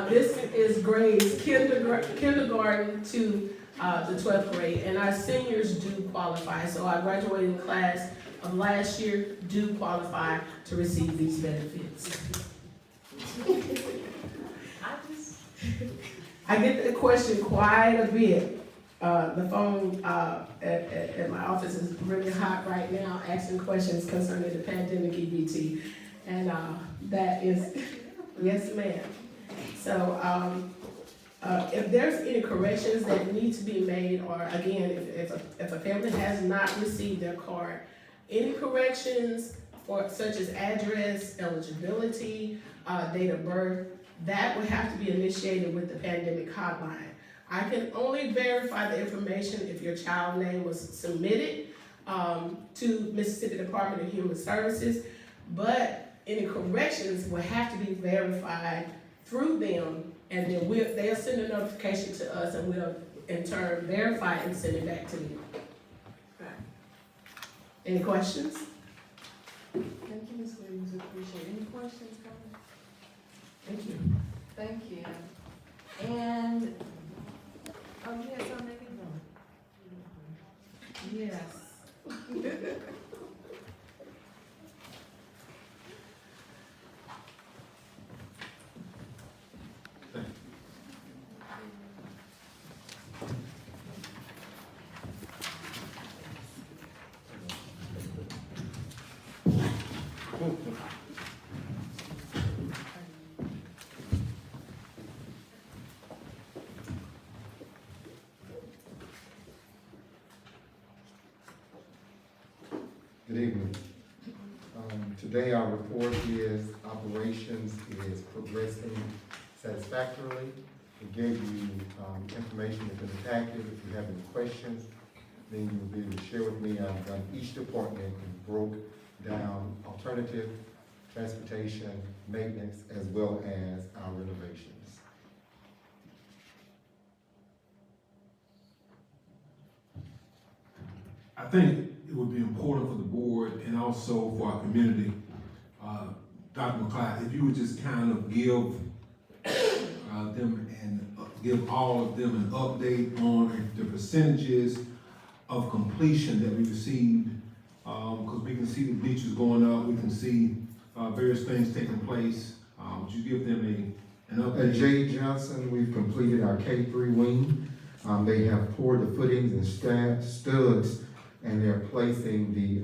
S11: This is grades kindergarten to the 12th grade, and our seniors do qualify. So our graduating class of last year do qualify to receive these benefits. I get the question quite a bit. The phone at my office is really hot right now, asking questions concerning the pandemic EBT, and that is, yes, ma'am. So if there's any corrections that need to be made, or again, if a family has not received their card, any corrections for such as address, eligibility, date of birth, that would have to be initiated with the pandemic hotline. I can only verify the information if your child name was submitted to Mississippi Department of Human Services, but any corrections will have to be verified through them, and then they'll send a notification to us, and we'll in turn verify and send it back to you. Right. Any questions?
S1: Thank you, Ms. Williams, we appreciate it. Any questions, comments?
S11: Thank you.
S1: Thank you. And, oh, you had something? Yes.
S13: evening. Today our report is operations is progressing satisfactorily. We gave you information that's in the packet. If you have any questions, then you will be able to share with me. I've done each department and broke down alternative, transportation, maintenance, as well as our renovations.
S4: I think it would be important for the board and also for our community, Dr. McLeod, if you would just kind of give them and give all of them an update on the percentages of completion that we received, because we can see the bleachers going up, we can see various things taking place. Would you give them an update?
S13: At J. Johnson, we've completed our K3 wing. They have poured the footings and studs, and they're placing the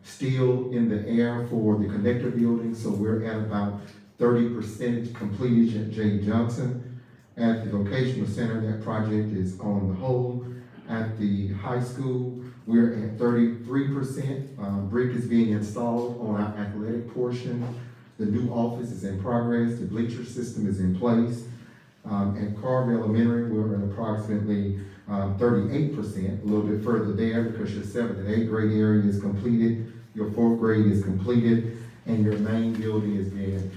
S13: steel in the air for the connector building. So we're at about 30% completed at J. Johnson. At the vocational center, that project is on the hold. At the high school, we're at 33%. Brick is being installed on our athletic portion. The new office is in progress. The bleacher system is in place. At Carver Elementary, we're at approximately 38%, a little bit further there because your 7th and 8th grade area is completed, your 4th grade is completed, and your main building is being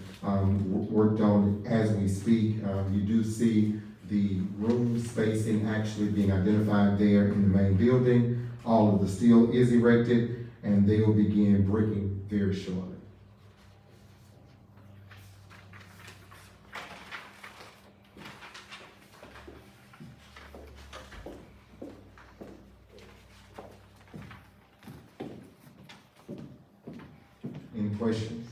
S13: worked on as we speak. You do see the room spacing actually being identified there in the main building. All of the steel is erected, and they will begin bricking very shortly. Any questions?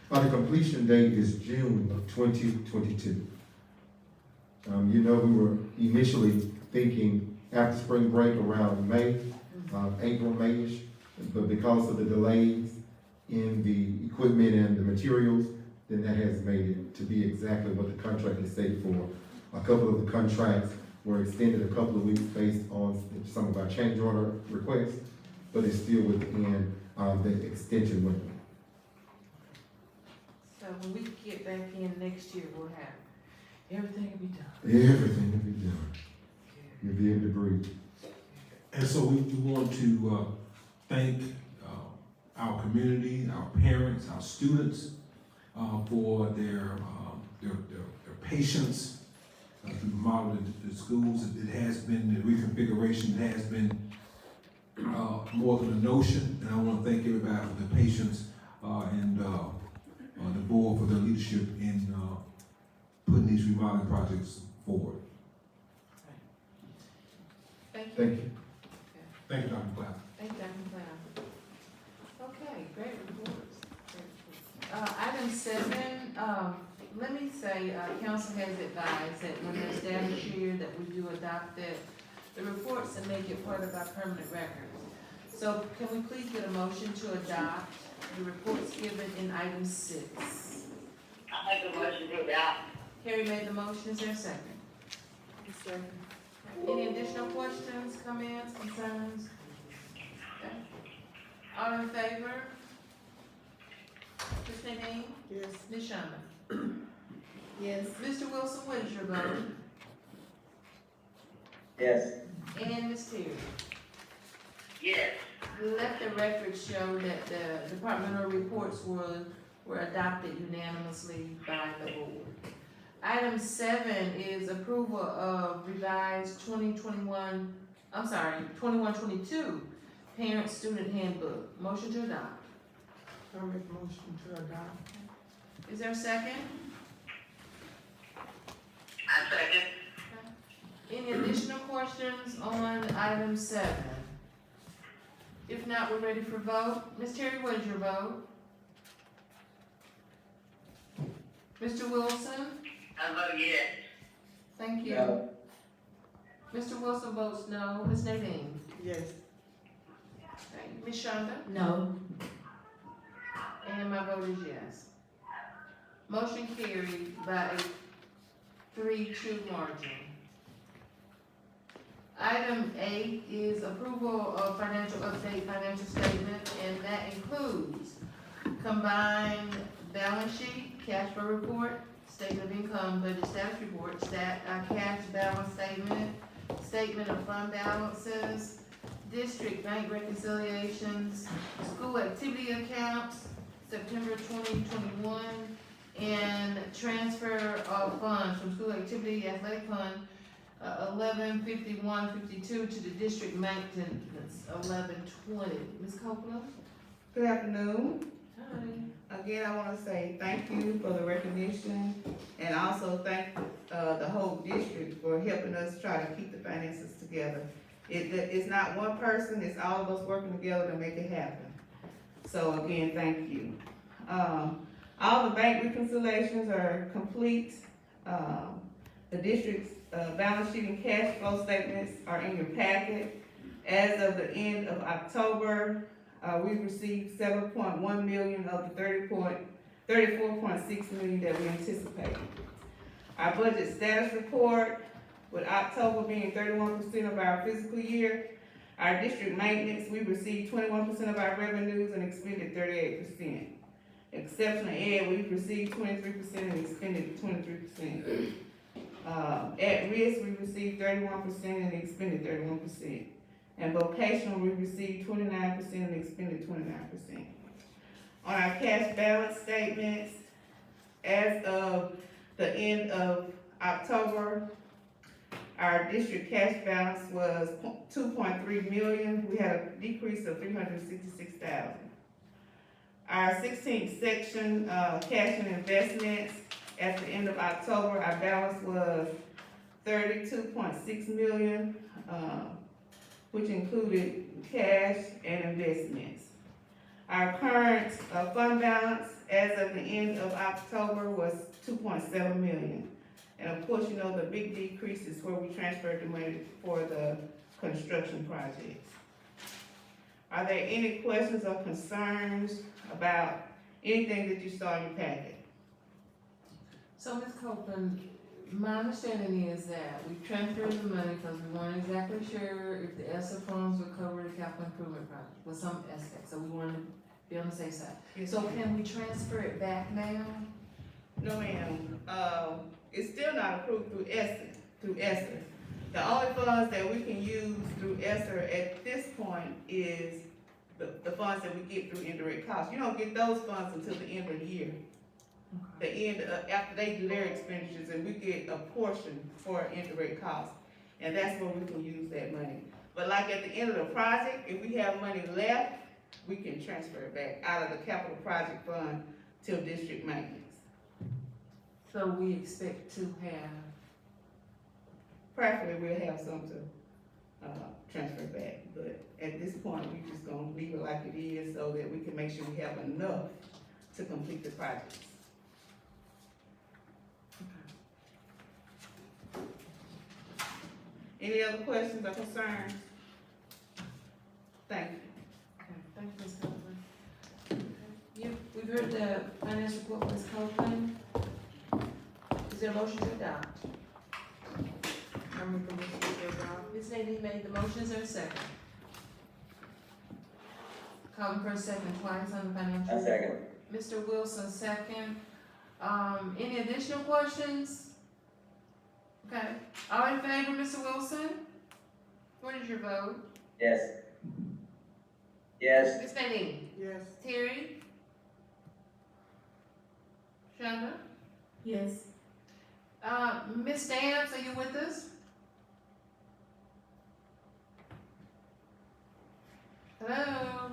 S13: The completion date is June of 2022. You know, we were initially thinking after spring break around May, April, Mayish, but because of the delays in the equipment and the materials, then that has made it to be exactly what the contract is set for. A couple of the contracts were extended a couple of weeks based on some of our change order requests, but it's still within the extension window.
S1: So when we get back in next year, we'll have, everything will be done.
S13: Everything will be done. You'll be able to breathe.
S4: And so we want to thank our community, our parents, our students for their patience through the model of the schools. It has been, the reconfiguration has been more than a notion, and I want to thank everybody for the patience and the board for their leadership in putting these remodeling projects forward.
S1: Thank you.
S13: Thank you.
S4: Thank you, Dr. McLeod.
S1: Thank you, Dr. McLeod. Okay, great reports. Item 7, let me say, council has advised that when there's data shared, that we do adopt the reports and make it part of our permanent record. So can we please get a motion to adopt the reports given in item 6?
S12: I make a motion to adopt.
S1: Carrie made the motion, is there a second?
S7: Second.
S1: Any additional questions, comments, concerns? Okay. All in favor? Ms. Nadine?
S7: Yes.
S1: Ms. Shonda?
S11: Yes.
S1: Mr. Wilson, what is your vote?
S8: Yes.
S1: And Ms. Terry?
S12: Yes.
S1: Let the record show that the departmental reports were adopted unanimously by the board. Item 7 is approval of revised 21-22 parent-student handbook. Motion to adopt.
S7: I make a motion to adopt.
S1: Is there a second?
S12: I second.
S1: Any additional questions on item 7? If not, we're ready for vote. Ms. Terry, what is your vote? Mr. Wilson?
S12: I vote yes.
S1: Thank you.
S8: No.
S1: Mr. Wilson votes no. Ms. Nadine?
S7: Yes.
S1: Thank you. Ms. Shonda?
S11: No.
S1: And my vote is yes. Motion carried by a 3-2 margin. Item 8 is approval of financial update, financial statement, and that includes combined balance sheet, cash flow report, statement of income, budget status report, cash balance statement, statement of fund balances, district bank reconciliations, school activity accounts, September 2021, and transfer of funds from school activity athletic fund 115152 to the district maintenance 1120. Ms. Copeland?
S10: Good afternoon.
S1: Hi.
S10: Again, I wanna say thank you for the recognition and also thank, the whole district for helping us try to keep the finances together. It's not one person, it's all of us working together to make it happen. So again, thank you. All the bank reconciliations are complete. The district's balance sheet and cash flow statements are in your packet. As of the end of October, we've received 7.1 million of the 34.6 million that we anticipated. Our budget status report, with October being 31% of our fiscal year, our district maintenance, we received 21% of our revenues and expended 38%. Exceptional ed, we've received 23% and expended 23%. At risk, we received 31% and expended 31%. And vocational, we received 29% and expended 29%. On our cash balance statements, as of the end of October, our district cash balance was 2.3 million. We had a decrease of 366,000. Our 16th section, cash and investments, at the end of October, our balance was 32.6 million, which included cash and investments. Our current fund balance as of the end of October was 2.7 million. And of course, you know, the big decrease is where we transferred the money for the construction projects. Are there any questions or concerns about anything that you saw in your packet?
S1: So, Ms. Copeland, my understanding is that we transferred the money because we weren't exactly sure if the ESSER funds would cover the capital improvement project with some aspects, so we wanted to be on the safe side.
S10: Yes,
S1: So
S10: ma'am.
S1: can we transfer it back now?
S10: No, ma'am. It's still not approved through ESSER. The only funds that we can use through ESSER at this point is the funds that we get through indirect costs. You don't get those funds until the end of the year. The end, after they do their expenditures, and we get a portion for indirect costs. And that's where we can use that money. But like at the end of the project, if we have money left, we can transfer it back out of the capital project fund to district maintenance.
S1: So we expect to have,
S10: Preferably, we'll have some to, transfer back, but at this point, we just gonna leave it like it is so that we can make sure we have enough to complete the projects. Any other questions or concerns? Thank you.
S1: okay, thank you, Ms. Copeland. We've heard the finance report, Ms. Copeland. Is there a motion to adopt?
S7: I make a motion to adopt.
S1: Ms. Nadine made the motion, is there a second? Calling for a second twice on the financial.
S8: I second.
S1: Mr. Wilson, second. Any additional questions? Okay, all in favor, Mr. Wilson? What is your vote?
S8: Yes. Yes.
S1: Ms. Nadine?
S7: Yes.
S1: Terry? Shonda?
S11: Yes.
S1: Ms. Stamps, are you with us? Hello?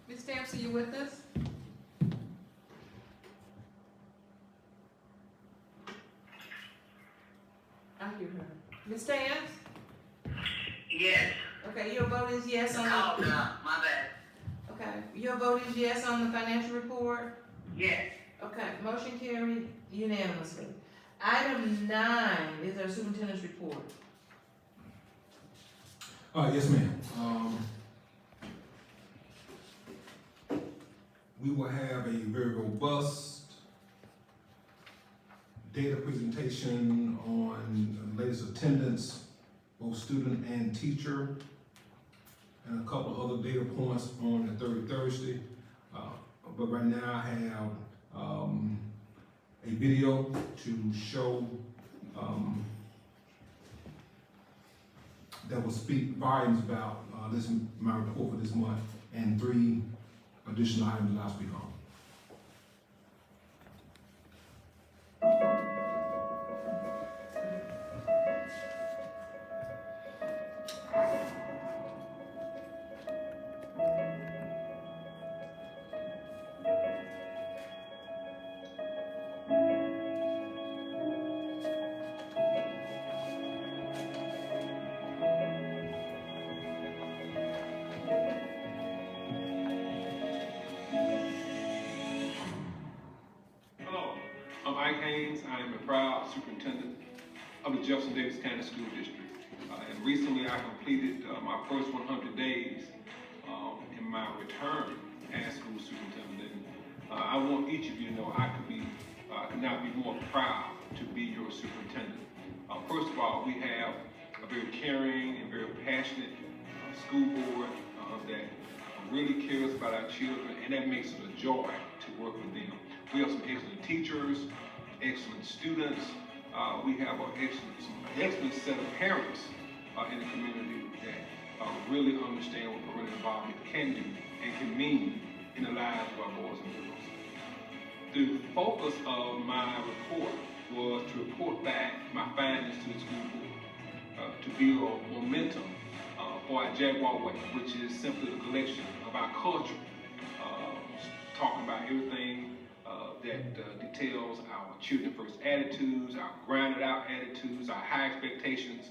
S1: Ms. Stamps, are you with us? I hear her. Ms. Stamps?
S12: Yes.
S1: Okay, your vote is yes on
S12: Called
S1: the,
S12: up, my bad.
S1: okay, your vote is yes on the financial report?
S12: Yes.
S1: Okay, motion carried unanimously. Item 9 is our superintendent's report.
S4: Yes, ma'am. We will have a very robust day data presentation on the latest attendance, both student and teacher, and a couple of other data points on the third Thursday. But right now I have a video to show that will speak volumes about my report for this month, and 3 additional items that I'll speak on.
S14: I'm Ike Haynes. I am a proud superintendent of the Jefferson Davis County School District. And recently I completed my first 100 days in my return as school superintendent. And I want each of you to know I could not be more proud to be your superintendent. First of all, we have a very caring and very passionate school board that really cares about our children, and that makes it a joy to work with them. We have some excellent teachers, excellent students. We have an excellent set of parents in the community that really understand what parental involvement can do and can mean in the lives of our boys and girls. The focus of my report was to report back my findings to the school board, to build momentum for our Jaguar Way, which is simply the collection of our culture, talking about everything that details our children first attitudes, our grounded out attitudes, our high expectations,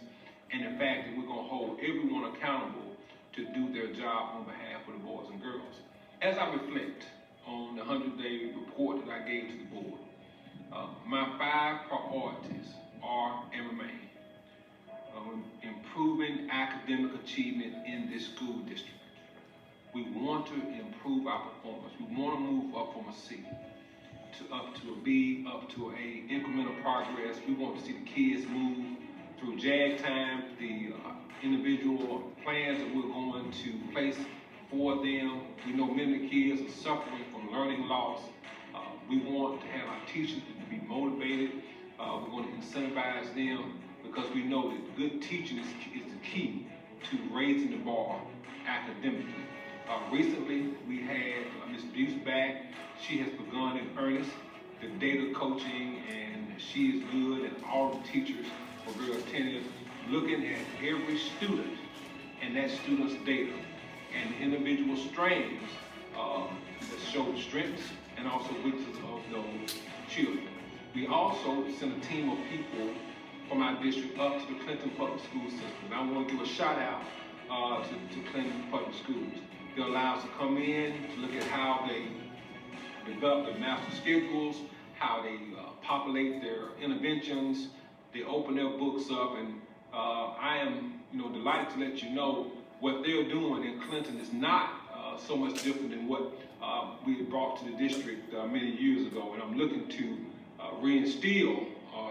S14: and the fact that we're going to hold everyone accountable to do their job on behalf of the boys and girls. As I reflect on the 100-day report that I gave to the board, my 5 priorities are and remain improving academic achievement in this school district. We want to improve our performance. We want to move up from a C up to a B, up to a incremental progress. We want to see the kids move through JAG time, the individual plans that we're going to place for them. We know many kids are suffering from learning loss. We want to have our teachers to be motivated. We're going to incentivize them because we know that good teaching is the key to raising the bar academically. Recently, we had Ms. Buse back. She has begun in earnest the data coaching, and she is good, and all the teachers are very attentive, looking at every student and that student's data and the individual strains that show the strengths and also weaknesses of those children. We also sent a team of people from our district up to the Clinton Public School System. And I want to give a shout out to Clinton Public Schools. They allow us to come in to look at how they develop their master schedules, how they populate their interventions. They open their books up, and I am delighted to let you know what they're doing in Clinton is not so much different than what we had brought to the district many years ago. And I'm looking to reinstill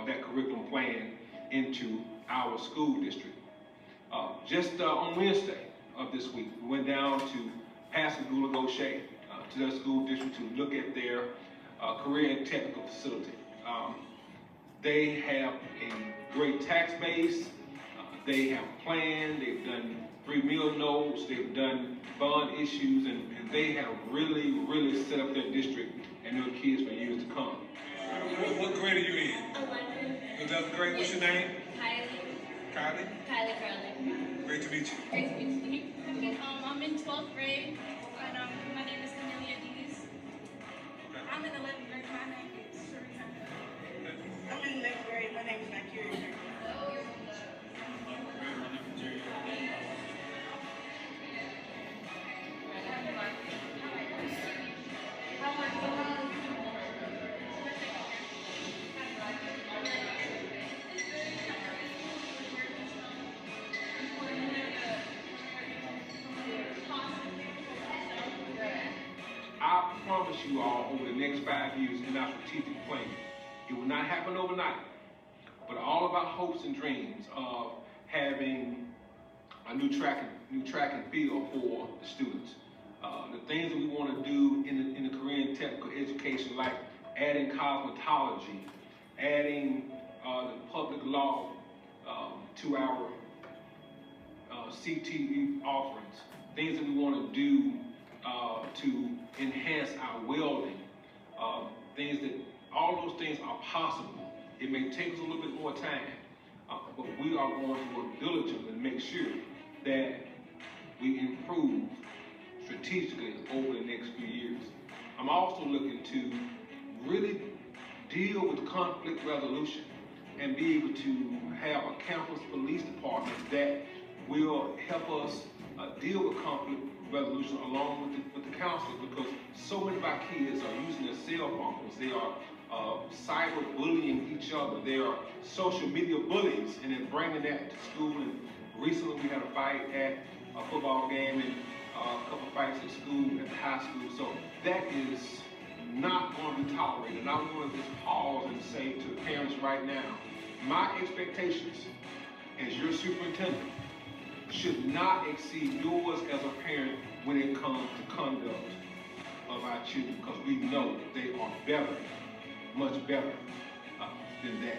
S14: that curriculum plan into our school district. Just on Wednesday of this week, we went down to Pascagoula Gaucher to their school district to look at their career and technical facility. They have a great tax base. They have planned. They've done 3 meal notes. They've done bond issues, and they have really set up their district and their kids for years to come. What grade are you in? 11th. 11th grade. What's your name? Kylie. Kylie? Kylie Carly. Great to meet you. Great to meet you. I'm in 12th grade, and my name is Camelia Dees. Okay. I'm in 11th grade. My name is Sharita. Okay. I'm in 11th grade. My name is Nigeria. I promise you all, over the next 5 years in our strategic plan, It will not happen overnight, but all of our hopes and dreams of having a new track and field for the students, the things that we want to do in the career and technical education, like adding cosmetology, adding the public law to our CTE offerings, things that we want to do to enhance our welding, things that, all those things are possible. It may take us a little bit more time, but we are going to work diligently to make sure that we improve strategically over the next few years. I'm also looking to really deal with conflict resolution and be able to have a campus police department that will help us deal with conflict resolution along with the counselors, because so many of our kids are using their cell phones. They are cyber bullying each other. They are social media bullies, and they're bringing that to school. And recently we had a fight at a football game and a couple fights at school, at the high school. So that is not going to be tolerated. And I want to just pause and say to the parents right now, my expectations as your superintendent should not exceed yours as a parent when it comes to conduct of our children, because we know they are better, much better than that.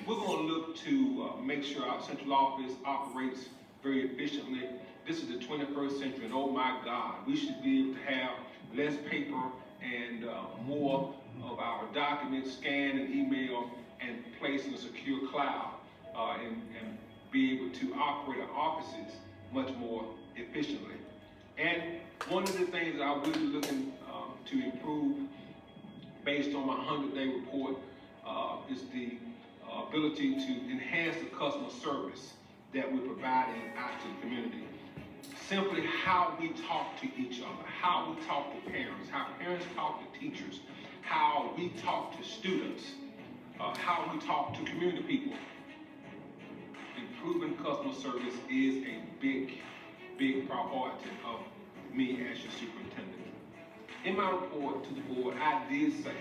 S14: We're going to look to make sure our central office operates very efficiently. This is the 21st century, and oh my God, we should be able to have less paper and more of our documents scanned and emailed and placed in a secure cloud, and be able to operate our offices much more efficiently. And one of the things that I will be looking to improve based on my 100-day report is the ability to enhance the customer service that we're providing out to the community. Simply how we talk to each other, how we talk to parents, how parents talk to teachers, how we talk to students, how we talk to community people. Improving customer service is a big priority of me as your superintendent. In my report to the board, I did say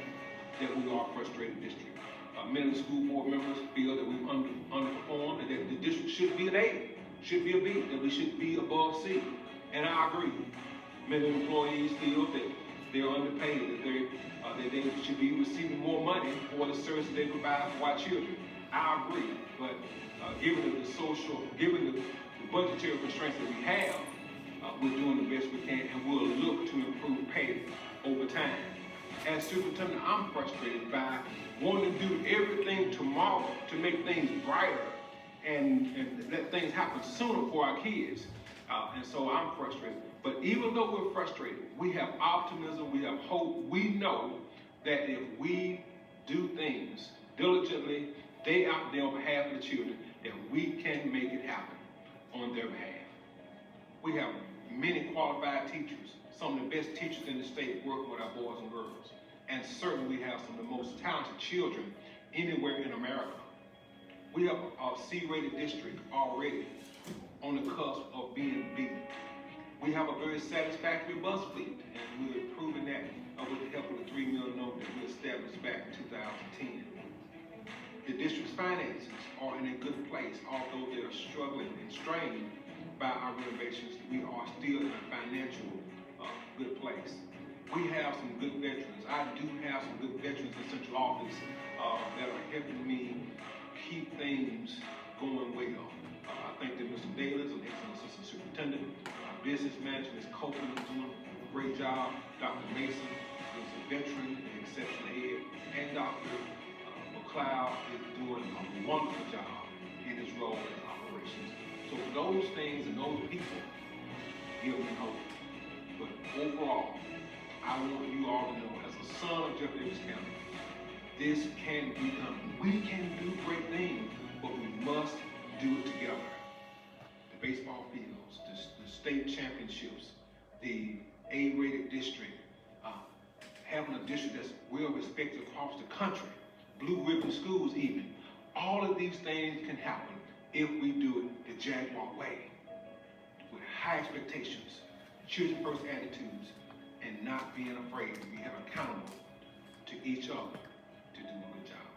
S14: that we are a frustrated district. Many of the school board members feel that we've underperformed and that the district should be an A, should be a B, that we should be above C. And I agree. Many employees feel that they're underpaid, that they should be receiving more money for the services they provide for our children. I agree, but given the budgetary constraints that we have, we're doing the best we can, and we'll look to improve pay over time. As superintendent, I'm frustrated by wanting to do everything tomorrow to make things brighter and let things happen sooner for our kids. And so I'm frustrated. But even though we're frustrated, we have optimism, we have hope. We know that if we do things diligently, day after day on behalf of the children, that we can make it happen on their behalf. We have many qualified teachers, some of the best teachers in the state working with our boys and girls. And certainly we have some of the most talented children anywhere in America. We have a C-rated district already on the cusp of being B. We have a very satisfactory bus fleet, and we're improving that with the help of the $3 million note that we established back in 2010. The district's finances are in a good place, although they are struggling and strained by our renovations. We are still in a financial good place. We have some good veterans. I do have some good veterans in central office that are helping me keep things going well. I think that Mr. Daly is an excellent assistant superintendent. Our business manager, Ms. Copeland, is doing a great job. Dr. Mason is a veteran and exceptional head. And Dr. McLeod is doing a wonderful job in his role in operations. So for those things and those people, give me hope. But overall, I want you all to know, as a son of Jeff Davis County, this can be done. We can do great things, but we must do it together. The baseball fields, the state championships, the A-rated district, having a district that's well respected across the country, blue ribbon schools even. All of these things can happen if we do it the Jaguar way, with high expectations, children first attitudes, and not being afraid to be held accountable to each other to do a good job.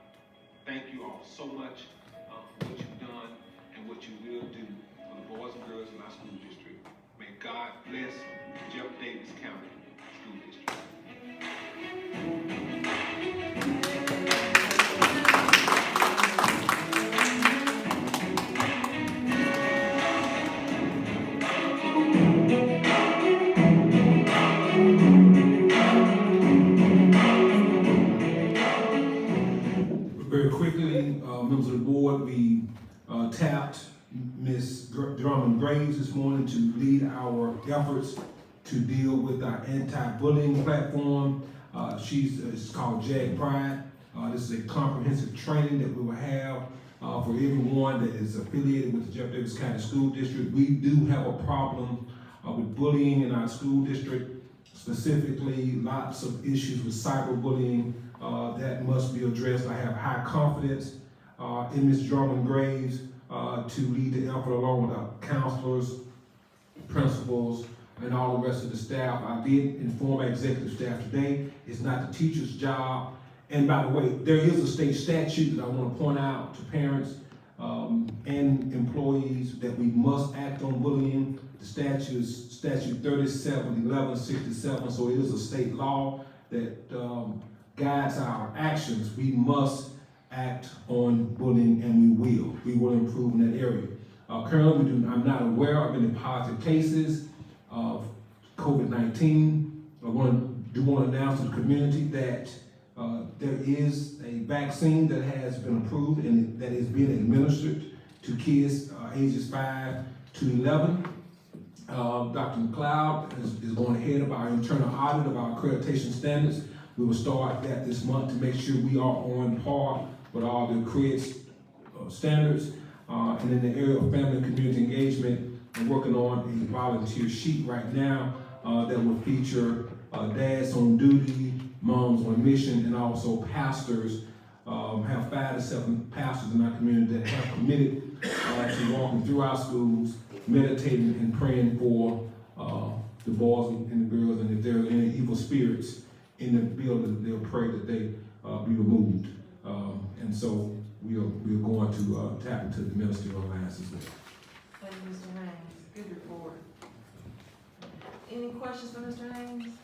S14: thank you all so much for what you've done and what you will do for the boys and girls in our school district. May God bless Jeff Davis County School District.
S4: Very quickly, members of the board, we tapped Ms. Drummond Graves this morning to lead our efforts to deal with our anti-bullying platform. It's called JAG Pride. This is a comprehensive training that we will have for everyone that is affiliated with the Jeff Davis County School District. We do have a problem with bullying in our school district, specifically lots of issues with cyberbullying that must be addressed. I have high confidence in Ms. Drummond Graves to lead the effort along with our counselors, principals, and all the rest of the staff. I did inform our executive staff today. It's not the teacher's job. And by the way, there is a state statute that I want to point out to parents and employees that we must act on bullying. The statute is statute 371167, so it is a state law that guides our actions. We must act on bullying, and we will. We will improve in that area. Currently, I'm not aware of any positive cases of COVID-19. I want to announce to the community that there is a vaccine that has been approved and that is being administered to kids ages 5 to 11. Dr. McLeod is going ahead of our internal audit of our accreditation standards. We will start that this month to make sure we are on par with all the accredited standards. And in the area of family and community engagement, I'm working on a volunteer sheet right now that will feature dads on duty, moms on mission, and also pastors. Have 5 to 7 pastors in our community that have committed to walking through our schools, meditating and praying for the boys and the girls, and if there are any evil spirits in the building, they'll pray that they be removed. And so we are going to tap into the ministerial alliance as well.
S1: Thank you, Mr. Haynes. Good report. Any questions for Mr. Haynes?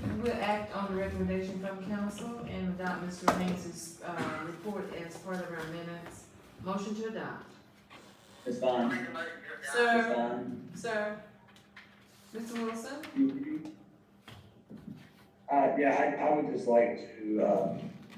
S1: And we'll act on the recommendation from council and adopt Mr. Haynes' report as part of our minutes. Motion to adopt.
S15: Ms. Vaughn. Ms.
S1: Sir,
S15: Vaughn.
S1: sir. Mr. Wilson?
S15: Yeah, I would just like to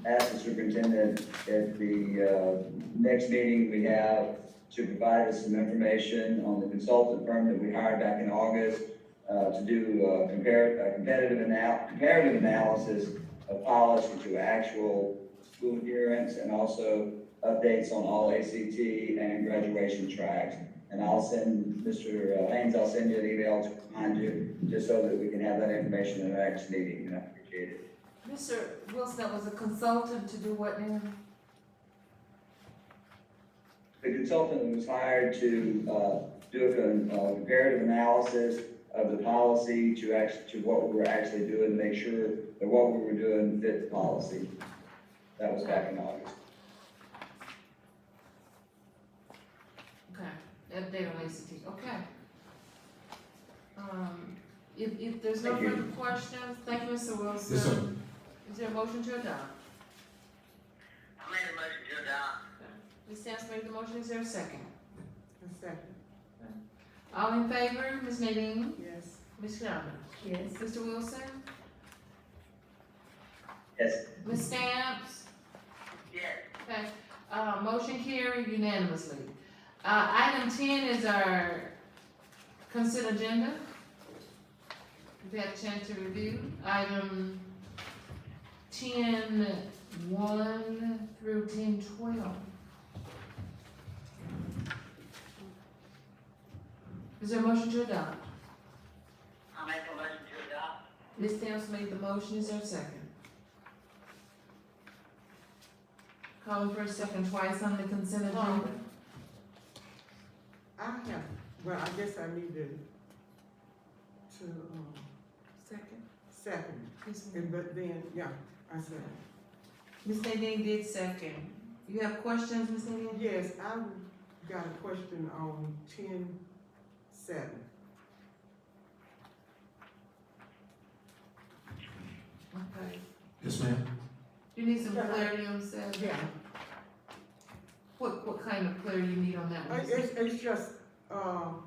S15: ask the superintendent at the next meeting we have to provide us some information on the consultant firm that we hired back in August to do a comparative analysis of policy to actual school adherence, and also updates on all ACT and graduation tracks. And I'll send Mr. Haynes, I'll send you an email to remind you, just so that we can have that information in our next meeting, and I appreciate it.
S1: Mr. Wilson, that was a consultant to do what now?
S15: The consultant was hired to do a comparative analysis of the policy to what we were actually doing, to make sure that what we were doing fit the policy. That was back in August.
S1: Okay, update on ACT, okay. If there's no
S15: Thank you.
S1: further questions, thank you, Mr. Wilson.
S4: Yes, sir.
S1: Is there a motion to adopt?
S12: I made a motion to adopt.
S1: Ms. Stamps made the motion, is there a second?
S7: A second.
S1: All in favor, Ms. Nadine?
S7: Yes.
S1: Ms. Sherman?
S11: Yes.
S1: Mr. Wilson?
S15: Yes.
S1: Ms. Stamps?
S12: Yes.
S1: Okay, motion carried unanimously. Item 10 is our consent agenda. We've had a chance to review. Item 10.1 through 10.12. Is there a motion to adopt?
S12: I make a motion to adopt.
S1: Ms. Stamps made the motion, is there a second? Calling for a second twice on the consent agenda.
S7: I have, well, I guess I need to
S1: Second?
S7: second, and but then, yeah, I said,
S1: Ms. Nadine did second. You have questions, Ms. Nadine?
S7: Yes, I got a question on 10-7.
S1: Okay.
S4: Yes, ma'am.
S1: You need some clarity on seven?
S7: Yeah,
S1: What kind of clarity you need on that one?
S7: it's just, on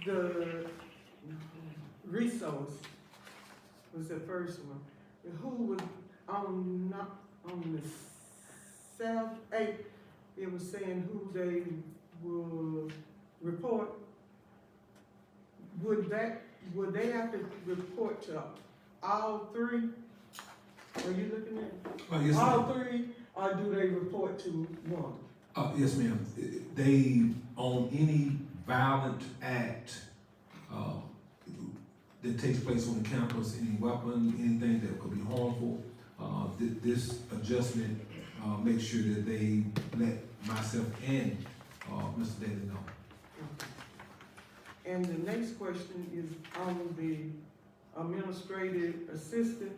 S7: the resource was the first one. Who was not on the 7th, 8th, it was saying who they would report. Would they have to report to all three? Are you looking at?
S4: Yes,
S7: All
S4: ma'am.
S7: three, or do they report to one?
S4: Yes, ma'am. They, on any violent act, that takes place on the campus, any weapon, anything that could be harmful, this adjustment, makes sure that they let myself and, Mr. Daly know.
S7: And the next question is on the administrative assistant.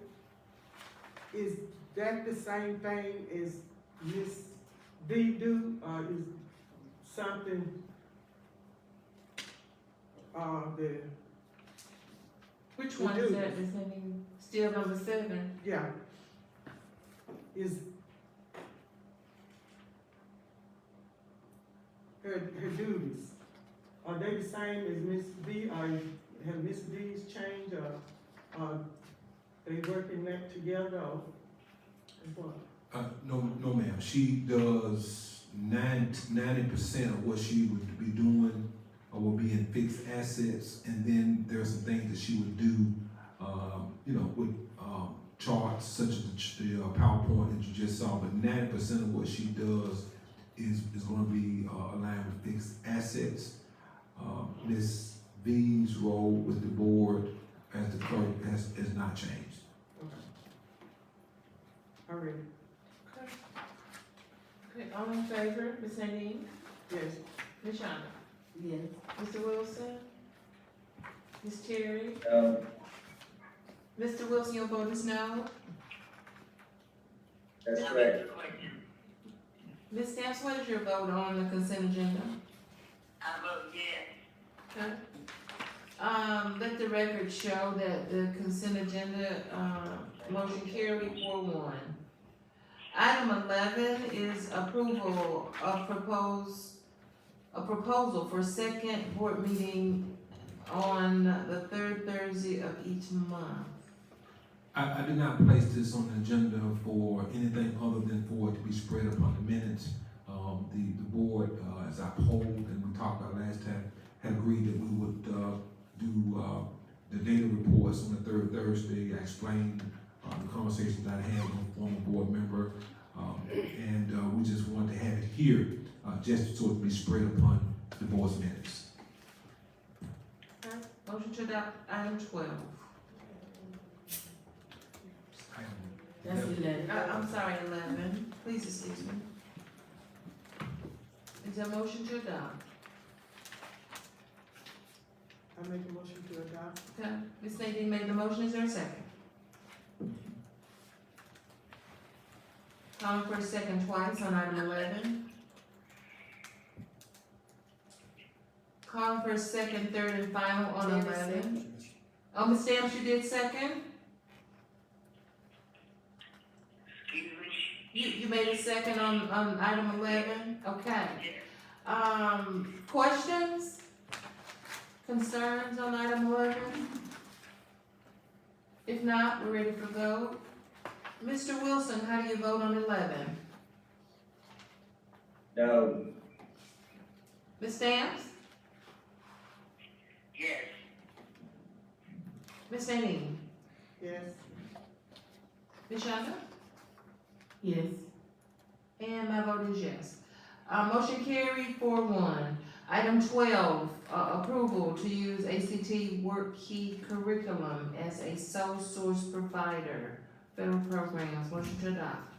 S7: Is that the same thing as Ms. D do, or is something, the,
S1: Which one is that, Ms. Nadine? Still number 7?
S7: yeah, is her duties, are they the same as Ms. D, or have Ms. D's changed, or are they working that together, or what?
S4: No, ma'am. She does 90% of what she would be doing, will be in fixed assets, and then there's some things that she would do, with charts such as the PowerPoint that you just saw. But 90% of what she does is going to be aligned with fixed assets. Ms. V's role with the board as the clerk has not changed.
S7: Okay. All right,
S1: Okay, all in favor, Ms. Nadine?
S7: yes.
S1: Ms. Shonda?
S11: Yes.
S1: Mr. Wilson? Ms. Terry?
S15: No,
S1: Mr. Wilson, your vote is no?
S15: that's correct.
S1: Ms. Stamps, what is your vote on the consent agenda?
S12: I vote yes.
S1: Okay. Let the record show that the consent agenda, motion carried 4-1. Item 11 is approval of a proposal for second board meeting on the third Thursday of each month.
S4: I did not place this on the agenda for anything other than for it to be spread upon the minutes. The board, as I polled and we talked about last time, had agreed that we would do the data reports on the third Thursday. I explained the conversations that I had with a former board member, and we just wanted to have it here, just so it would be spread upon the board's minutes.
S1: Okay. Motion to adopt item 12.
S11: That's 11.
S1: I'm sorry, 11. Please excuse me. Is there a motion to adopt?
S7: I make a motion to adopt.
S1: Okay. Ms. Nadine made the motion. Is there a second? Calling for a second twice on item 11. Calling for a second, third, and final on 11. Oh, Ms. Stamps, you did second?
S12: Excuse me?
S1: You made a second on item 11? Okay. Questions? Concerns on item 11? If not, we're ready for vote. Mr. Wilson, how do you vote on 11?
S15: No,
S1: Ms. Stamps?
S12: Yes.
S1: Ms. Nadine?
S7: Yes.
S1: Ms. Shonda?
S11: Yes.
S1: And my vote is yes. Motion carried 4-1. Item 12, approval to use ACT WorkKey curriculum as a sole source provider, federal programs. Motion to adopt.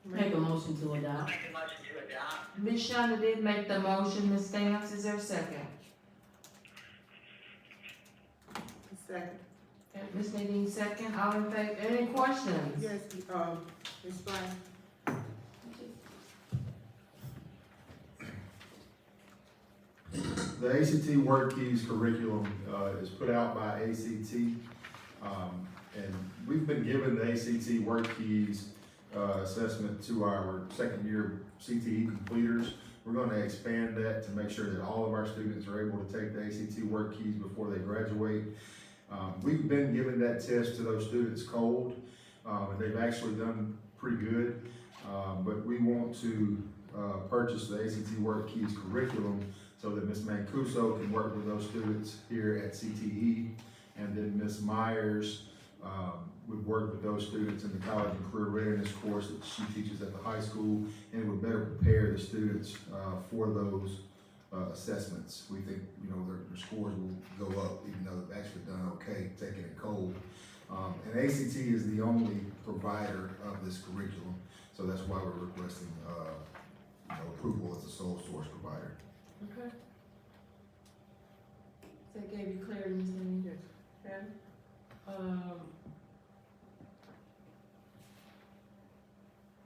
S11: Make a motion to adopt.
S12: Make a motion to adopt.
S1: Ms. Shonda did make the motion. Ms. Stamps, is there a second?
S7: Second.
S1: Okay, Ms. Nadine second, all in favor, any questions?
S7: Yes, Ms. Brown.
S5: The ACT Work Keys curriculum, is put out by ACT. And we've been given the ACT Work Keys, assessment to our second year CTE completers. We're gonna expand that to make sure that all of our students are able to take the ACT Work Keys before they graduate. We've been giving that test to those students cold, and they've actually done pretty good. But we want to, purchase the ACT Work Keys curriculum so that Ms. Mancuso can work with those students here at CTE. And then Ms. Myers, would work with those students in the college and career readiness course that she teaches at the high school, and would better prepare the students, for those, assessments. We think, their scores will go up, even though they've actually done okay taking it cold. And ACT is the only provider of this curriculum, so that's why we're requesting, approval as a sole source provider.
S1: Okay. That gave you clarity, Ms. Nadine?
S7: Yes.
S1: Okay.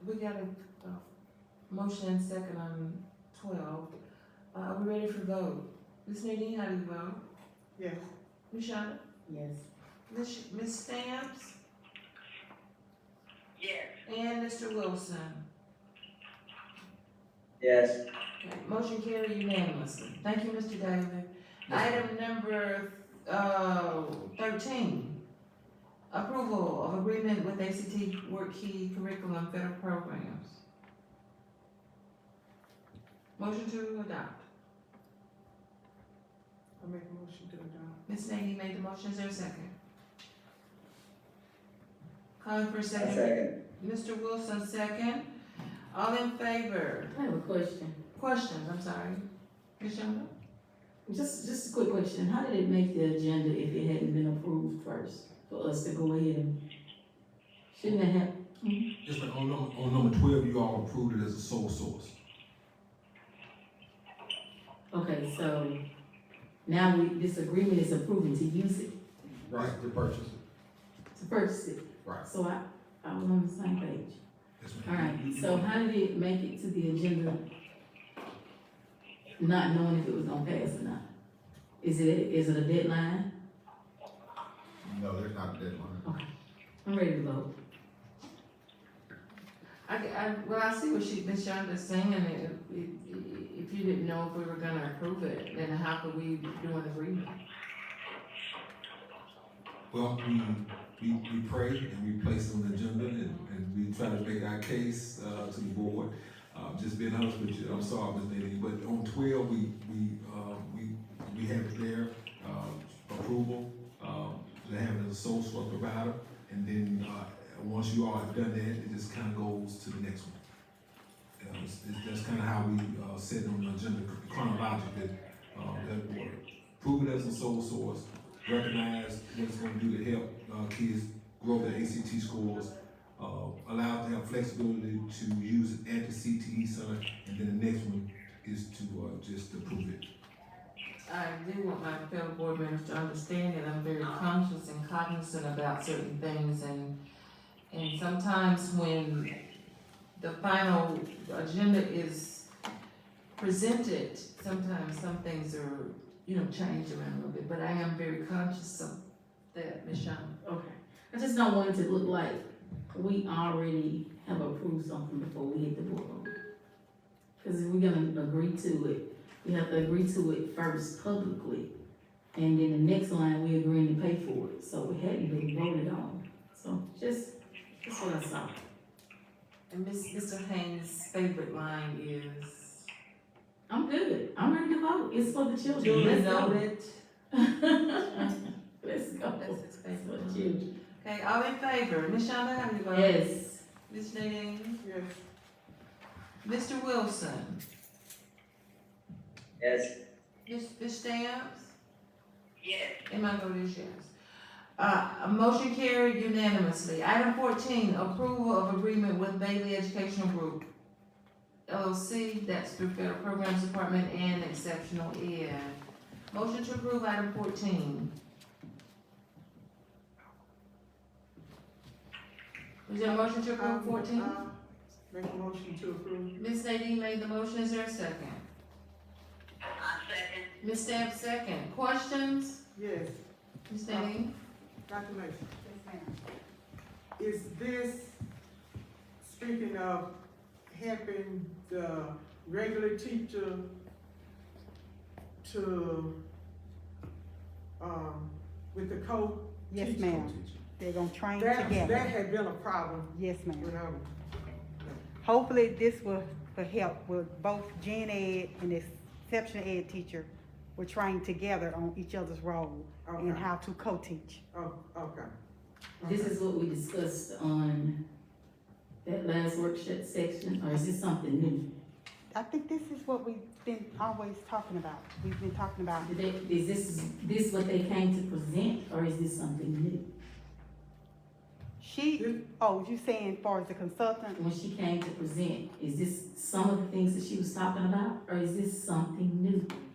S1: We got a motion and second on 12. Are we ready for vote? Ms. Nadine, how do you vote?
S7: Yes.
S1: Ms. Shonda?
S11: Yes.
S1: Ms. Stamps?
S12: Yes.
S1: And Mr. Wilson?
S15: Yes.
S1: Okay, motion carried unanimously. Thank you, Mr. David. Item number, 13, approval of agreement with ACT Work Key Curriculum Federal Programs. Motion to adopt.
S7: I make a motion to adopt.
S1: Ms. Nadine made the motion, is there a second? Calling for a
S15: I
S1: second.
S15: second.
S1: Mr. Wilson, second. All in favor?
S11: I have a question.
S1: Questions, I'm sorry. Ms. Shonda?
S11: Just a quick question. How did it make the agenda if it hadn't been approved first for us to go ahead and, shouldn't it have?
S4: Just like on number 12, you all approved it as a sole source.
S11: Okay, so now this agreement is approving to use it,
S4: Right, to purchase it.
S11: to purchase it.
S4: Right.
S11: So I was on the same page.
S4: Yes,
S11: All
S4: ma'am.
S11: right, so how did it make it to the agenda, not knowing if it was gonna pass or not? Is it a deadline?
S5: No, there's not a deadline.
S11: I'm ready to vote.
S1: I see what Ms. Shonda's saying, and if you didn't know if we were gonna approve it, then how could we do an agreement?
S4: Well, we pray and we place it on the agenda and we try to make our case, to the board. Just being honest with you, I'm sorry, Ms. Nadine, but on 12, we have their, approval, to have it as a sole source provider. And then, once you all have done that, it just kind of goes to the next one. That's kind of how we, set it on the agenda chronologically, that we approve it as a sole source, recognize what it's gonna do to help, kids grow their ACT scores, allow them to have flexibility to use it at the CTE center, and then the next one is to, just approve it.
S1: I do want my fellow board members to understand that I'm very conscious and cognizant about certain things, and sometimes when the final agenda is presented, sometimes some things are, changed around a little bit, but I am very conscious of that, Ms. Shonda.
S11: Okay. I just don't want it to look like we already have approved something before we hit the board on it. Cause if we're gonna agree to it, we have to agree to it first publicly. And then the next line, we agreeing to pay for it, so it hadn't been voted on. So just what I saw.
S1: And Mr. Haynes' favorite line is,
S11: I'm good. I'm ready to vote. It's for the children.
S1: duly
S11: Let's go.
S1: noted.
S11: Let's go.
S1: That's his
S11: For
S1: favorite
S11: the
S1: line.
S11: children.
S1: Okay, all in favor? Ms. Shonda, how do you vote?
S11: Yes.
S1: Ms. Nadine?
S7: Yes.
S1: Mr. Wilson?
S15: Yes.
S1: Ms. Stamps?
S12: Yes.
S1: And my vote is yes. A motion carried unanimously. Item 14, approval of agreement with Bailey Educational Group, LLC, that's through Federal Programs Department and Exceptional Ed. Motion to approve item 14. Is there a motion to approve 14?
S7: Make a motion to approve.
S1: Ms. Nadine made the motion, is there a second?
S12: I second.
S1: Ms. Stamps, second. Questions?
S7: Yes.
S1: Ms. Nadine?
S7: Dr. Mason. Is this, speaking of helping the regular teacher to, with the
S16: Yes,
S7: teacher?
S16: ma'am. They're gonna train
S7: That
S16: together.
S7: had been a problem
S16: Yes, ma'am.
S7: when I was.
S16: Hopefully, this will help with both gen ed and the exceptional ed teacher will train together on each other's role and
S7: Okay.
S16: how to co-teach.
S7: Oh, okay.
S17: This is what we discussed on that last workshop section, or is this something new?
S16: I think this is what we've been always talking about. We've been talking about.
S17: Is this what they came to present, or is this something new?
S16: You saying as far as the consultant?
S17: When she came to present, is this some of the things that she was talking about, or is this something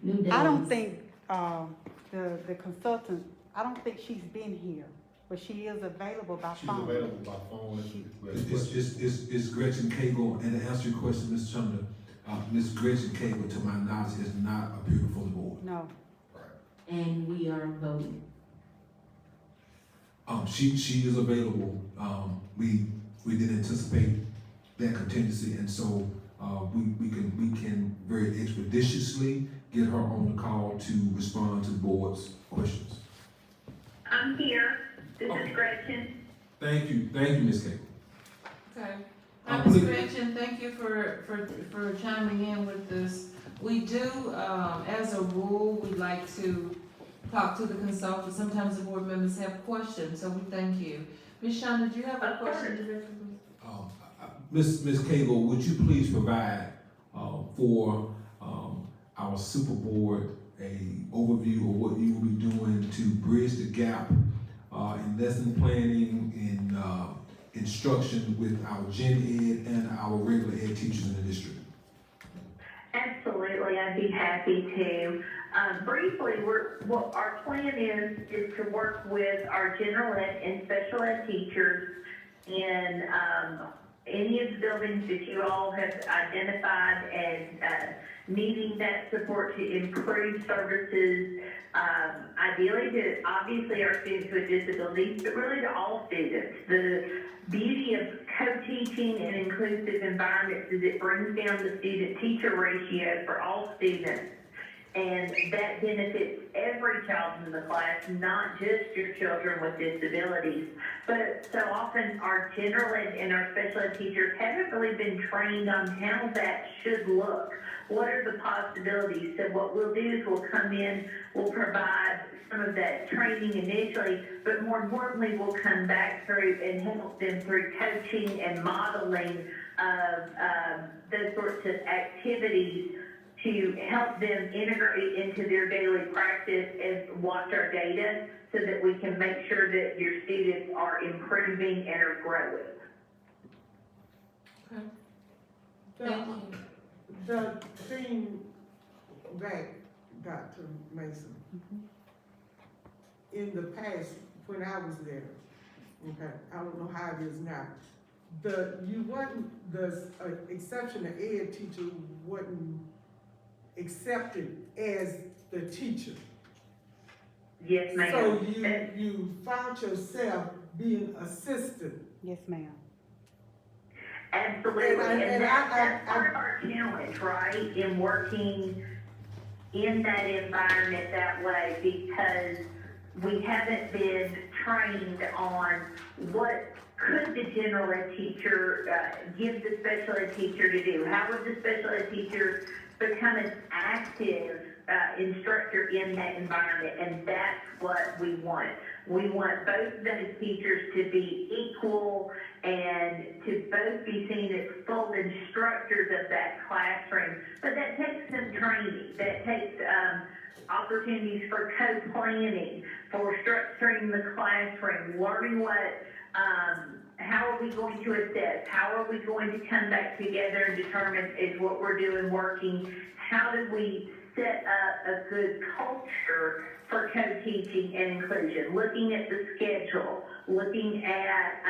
S17: new days?
S16: I don't think, the consultant, I don't think she's been here, but she is available by
S5: She's
S16: phone.
S5: available by phone.
S4: It's Gretchen Cagle, and to answer your question, Mr. Chumler, Ms. Gretchen Cagle, to my knowledge, has not appeared before the board.
S16: No.
S17: And we are voting.
S4: She is available. We didn't anticipate that contingency, and so, we can very expeditiously get her on the call to respond to the board's questions.
S12: I'm here. This is Gretchen.
S4: Thank you, Ms. Cagle.
S1: Okay.
S4: Please.
S1: Ms. Gretchen, thank you for chiming in with this. We do, as a rule, we like to talk to the consultant. Sometimes the board members have questions, so we thank you. Ms. Shonda, do you have a question?
S4: Ms. Cagle, would you please provide, for, our super board, a overview of what you will be doing to bridge the gap, in lesson planning, in, instruction with our gen ed and our regular ed teachers in the district?
S12: Absolutely, I'd be happy to. Briefly, what our plan is to work with our general ed and special ed teachers in any of the buildings that you all have identified as needing that support to improve services, ideally to obviously our students with disabilities, but really to all students. The beauty of co-teaching and inclusive environments is it brings down the student-teacher ratio for all students. And that benefits every child in the class, not just your children with disabilities. But so often our general ed and our special ed teachers haven't really been trained on how that should look. What are the possibilities? So what we'll do is we'll come in, we'll provide some of that training initially, but more importantly, we'll come back through and help them through coaching and modeling of those sorts of activities to help them integrate into their daily practice and watch our data so that we can make sure that your students are improving and are growing.
S7: The thing back, Dr. Mason, in the past, when I was there, okay, I don't know how it is now, the exceptional ed teacher wasn't accepted as the teacher.
S12: Yes, ma'am.
S7: So you found yourself being assistant.
S16: Yes, ma'am.
S12: Absolutely, and that's part of our challenge, right, in working in that environment that way, because we haven't been trained on what could the general ed teacher give the special ed teacher to do. How would the special ed teacher become an active instructor in that environment? And that's what we want. We want both of those teachers to be equal and to both be seen as full instructors of that classroom. But that takes some training. That takes opportunities for co-planning, for structuring the classroom, learning what, how are we going to assess? How are we going to come back together and determine is what we're doing working? How do we set up a good culture for co-teaching and inclusion, looking at the schedule, looking at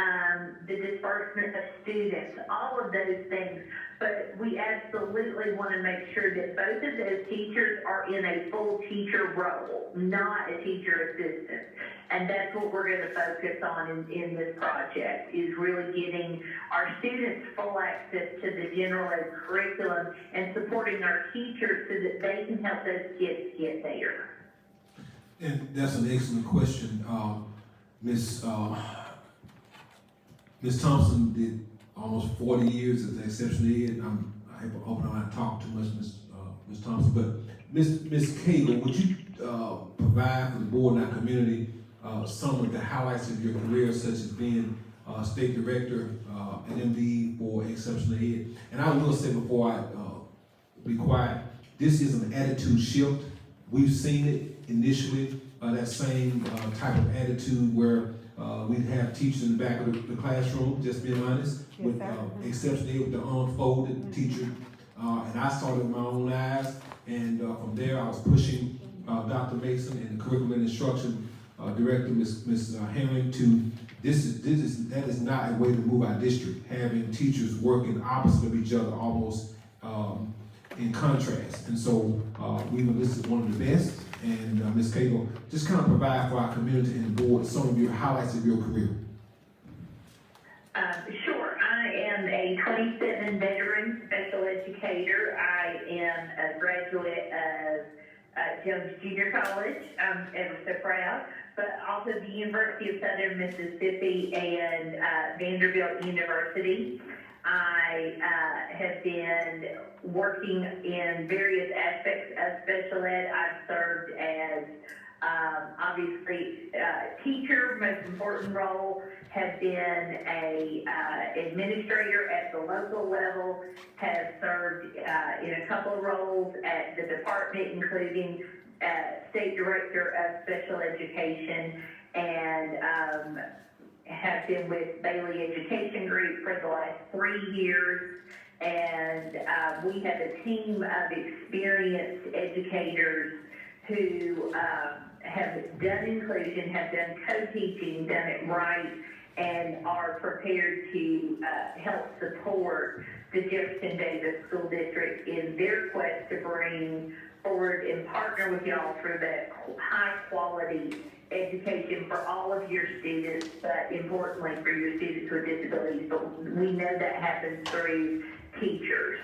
S12: the disbursement of students, all of those things. But we absolutely want to make sure that both of those teachers are in a full teacher role, not a teacher assistant. And that's what we're going to focus on in this project, is really getting our students full access to the general ed curriculum and supporting our teachers so that they can help those kids get there.
S4: And that's an excellent question. Ms. Thompson did almost 40 years as an exceptional ed. I hope I'm not talking too much, Ms. Thompson, but Ms. Cagle, would you provide for the board and our community some of the highlights of your career, such as being state director, an MD for exceptional ed? And I will say before I be quiet, this is an attitude shift. We've seen it initially, that same type of attitude where we'd have teachers in the back of the classroom, just being honest, with exceptional ed, with the unfolded teacher. And I saw it with my own eyes, and from there I was pushing Dr. Mason and the curriculum and instruction director, Ms. Herring, to that is not a way to move our district, having teachers working opposite of each other, almost in contrast. And so we know this is one of the best. And Ms. Cagle, just kind of provide for our community and the board some of your highlights of your career.
S12: Sure. I am a 27 veteran special educator. I am a graduate of Jones Junior College. I'm ever so proud. But also the University of Southern Mississippi and Vanderbilt University. I have been working in various aspects of special ed. I've served as obviously teacher, most important role, have been a administrator at the local level, have served in a couple of roles at the department, including state director of special education, and have been with Bailey Education Group for the last 3 years. And we have a team of experienced educators who have done inclusion, have done co-teaching, done it right, and are prepared to help support the Jefferson Davis School District in their quest to bring forward and partner with y'all through that high quality education for all of your students, but importantly for your students with disabilities. But we know that happens through teachers.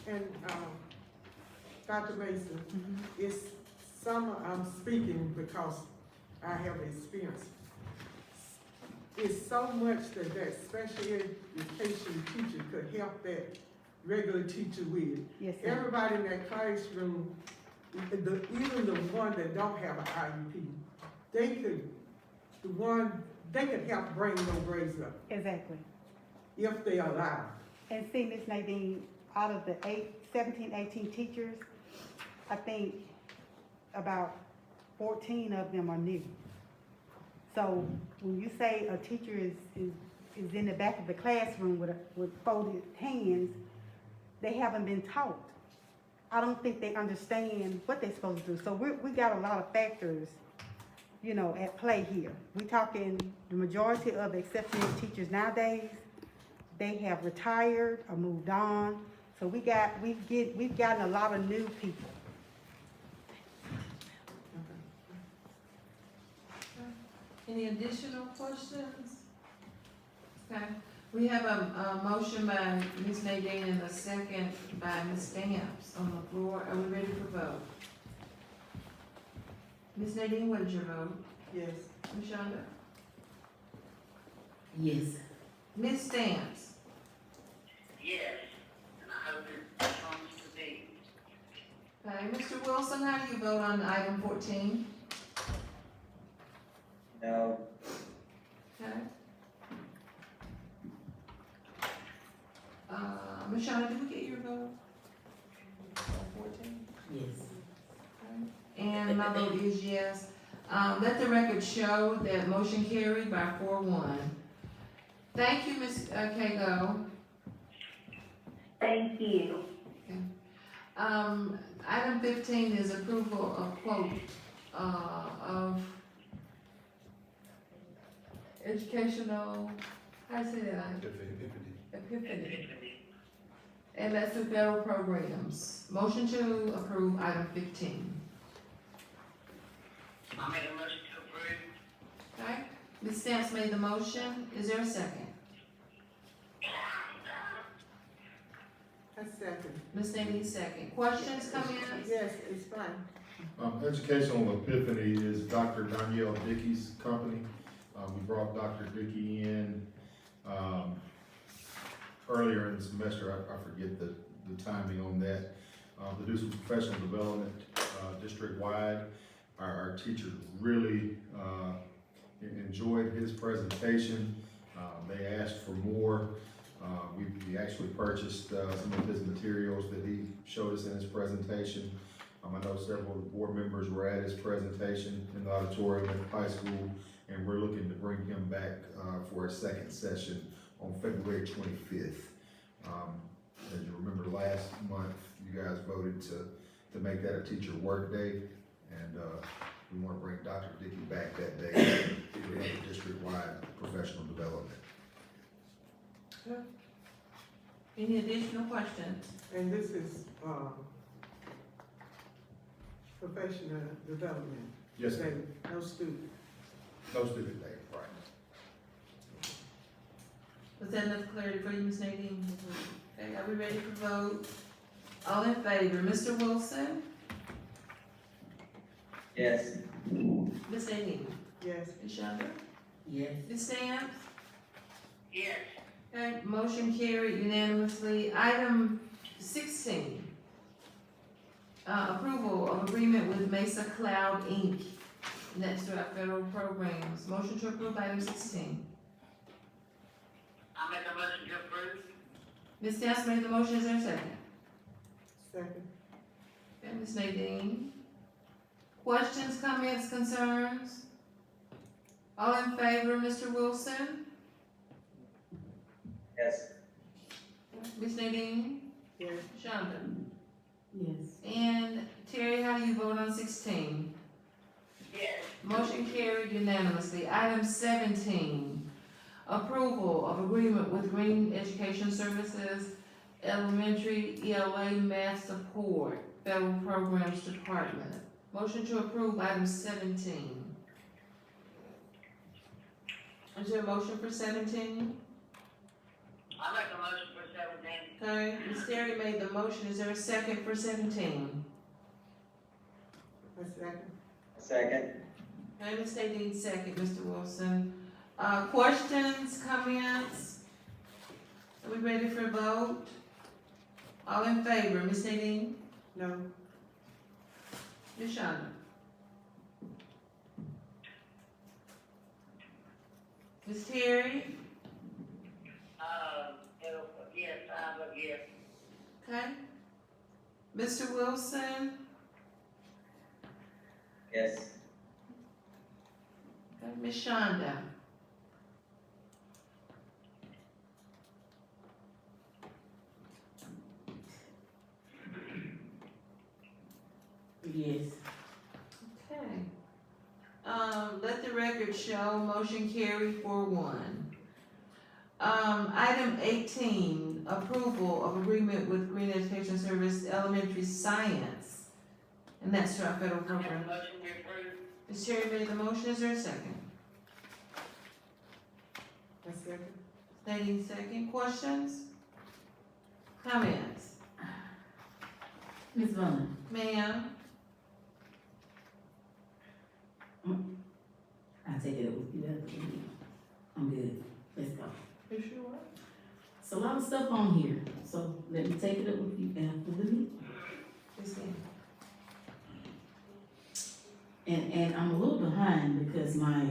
S7: And Dr. Mason, it's summer, I'm speaking because I have experience. It's so much that special education teacher could help that regular teacher with.
S16: Yes, sir.
S7: Everybody in that classroom, even the one that don't have an IEP, they could help bring those grades up.
S16: Exactly.
S7: If they allow.
S16: And see, Ms. Nadine, out of the 17, 18 teachers, I think about 14 of them are new. So when you say a teacher is in the back of the classroom with folded hands, they haven't been taught. I don't think they understand what they're supposed to do. So we got a lot of factors, you know, at play here. We talking the majority of exceptional teachers nowadays, they have retired or moved on. So we've gotten a lot of new people.
S1: Any additional questions? Okay, we have a motion by Ms. Nadine and a second by Ms. Stamps on the floor. Are we ready for vote? Ms. Nadine, what is your vote?
S7: Yes.
S1: Ms. Shonda?
S17: Yes.
S1: Ms. Stamps?
S12: Yes, and I hope it comes to be.
S1: Okay, Mr. Wilson, how do you vote on item 14?
S15: No.
S1: Okay. Ms. Shonda, did we get your vote? 14?
S17: Yes.
S1: And my vote is yes. Let the record show that motion carried by 4-1. Thank you, Ms. Cagle.
S12: Thank you.
S1: Item 15 is approval of quote, of educational, how do you say that? Epiphany. And that's the federal programs. Motion to approve item 15.
S8: I make a motion to approve.
S1: Okay, Ms. Stamps made the motion. Is there a second?
S7: A second.
S1: Ms. Nadine, second. Questions, comments?
S7: Yes, explain.
S5: Educational Epiphany is Dr. Danielle Dickey's company. We brought Dr. Dickey in, earlier in the semester, I forget the timing on that, to do some professional development, district-wide. Our teachers really, enjoyed his presentation. They asked for more. We actually purchased, some of his materials that he showed us in his presentation. I know several of the board members were at his presentation in the auditorium at the high school, and we're looking to bring him back, for a second session on February 25th. As you remember, last month, you guys voted to make that a teacher work day, and, we want to bring Dr. Dickey back that day for district-wide professional development.
S1: Any additional questions?
S7: And this is, professional development.
S5: Yes, ma'am.
S7: Day, no student.
S5: No student day, right.
S1: Was that enough clarity for you, Ms. Nadine? Okay, are we ready for vote? All in favor, Mr. Wilson?
S15: Yes.
S1: Ms. Nadine?
S7: Yes.
S1: Ms. Shonda?
S17: Yes.
S1: Ms. Stamps?
S8: Yes.
S1: Okay, motion carried unanimously. Item 16. Approval of agreement with Mesa Cloud Inc. Next to our federal programs. Motion to approve item 16.
S8: I make a motion to approve.
S1: Ms. Stamps made the motion, is there a second?
S7: Second.
S1: Okay, Ms. Nadine. Questions, comments, concerns? All in favor, Mr. Wilson?
S15: Yes.
S1: Ms. Nadine?
S7: Yes.
S1: Shonda?
S17: Yes.
S1: And Terry, how do you vote on 16?
S8: Yes.
S1: Motion carried unanimously. Item 17, approval of agreement with Green Education Services Elementary ELA Math Support Federal Programs Department. Motion to approve item 17. Is there a motion for 17?
S8: I make a motion for 17.
S1: Okay, Ms. Terry made the motion. Is there a second for 17?
S7: A second.
S15: Second.
S1: Okay, Ms. Nadine, second, Mr. Wilson. Questions, comments? Are we ready for a vote? All in favor, Ms. Nadine?
S7: No.
S1: Ms. Shonda? Ms. Terry?
S8: Yes, I vote yes.
S1: Okay. Mr. Wilson?
S15: Yes.
S1: Okay, Ms. Shonda?
S17: Yes.
S1: Okay. Let the record show, motion carried 4-1. Item 18, approval of agreement with Green Education Service Elementary Science. And that's to our federal program.
S8: Motion to approve.
S1: Ms. Terry made the motion, is there a second?
S7: A second.
S1: Nadine, second. Questions? Comments?
S17: Ms. Vaughn?
S1: Ma'am?
S17: I'll take it up with you after the meeting. I'm good. Let's go.
S1: You sure?
S17: It's a lot of stuff on here, so let me take it up with you after the meeting.
S1: Yes, ma'am.
S17: And I'm a little behind because my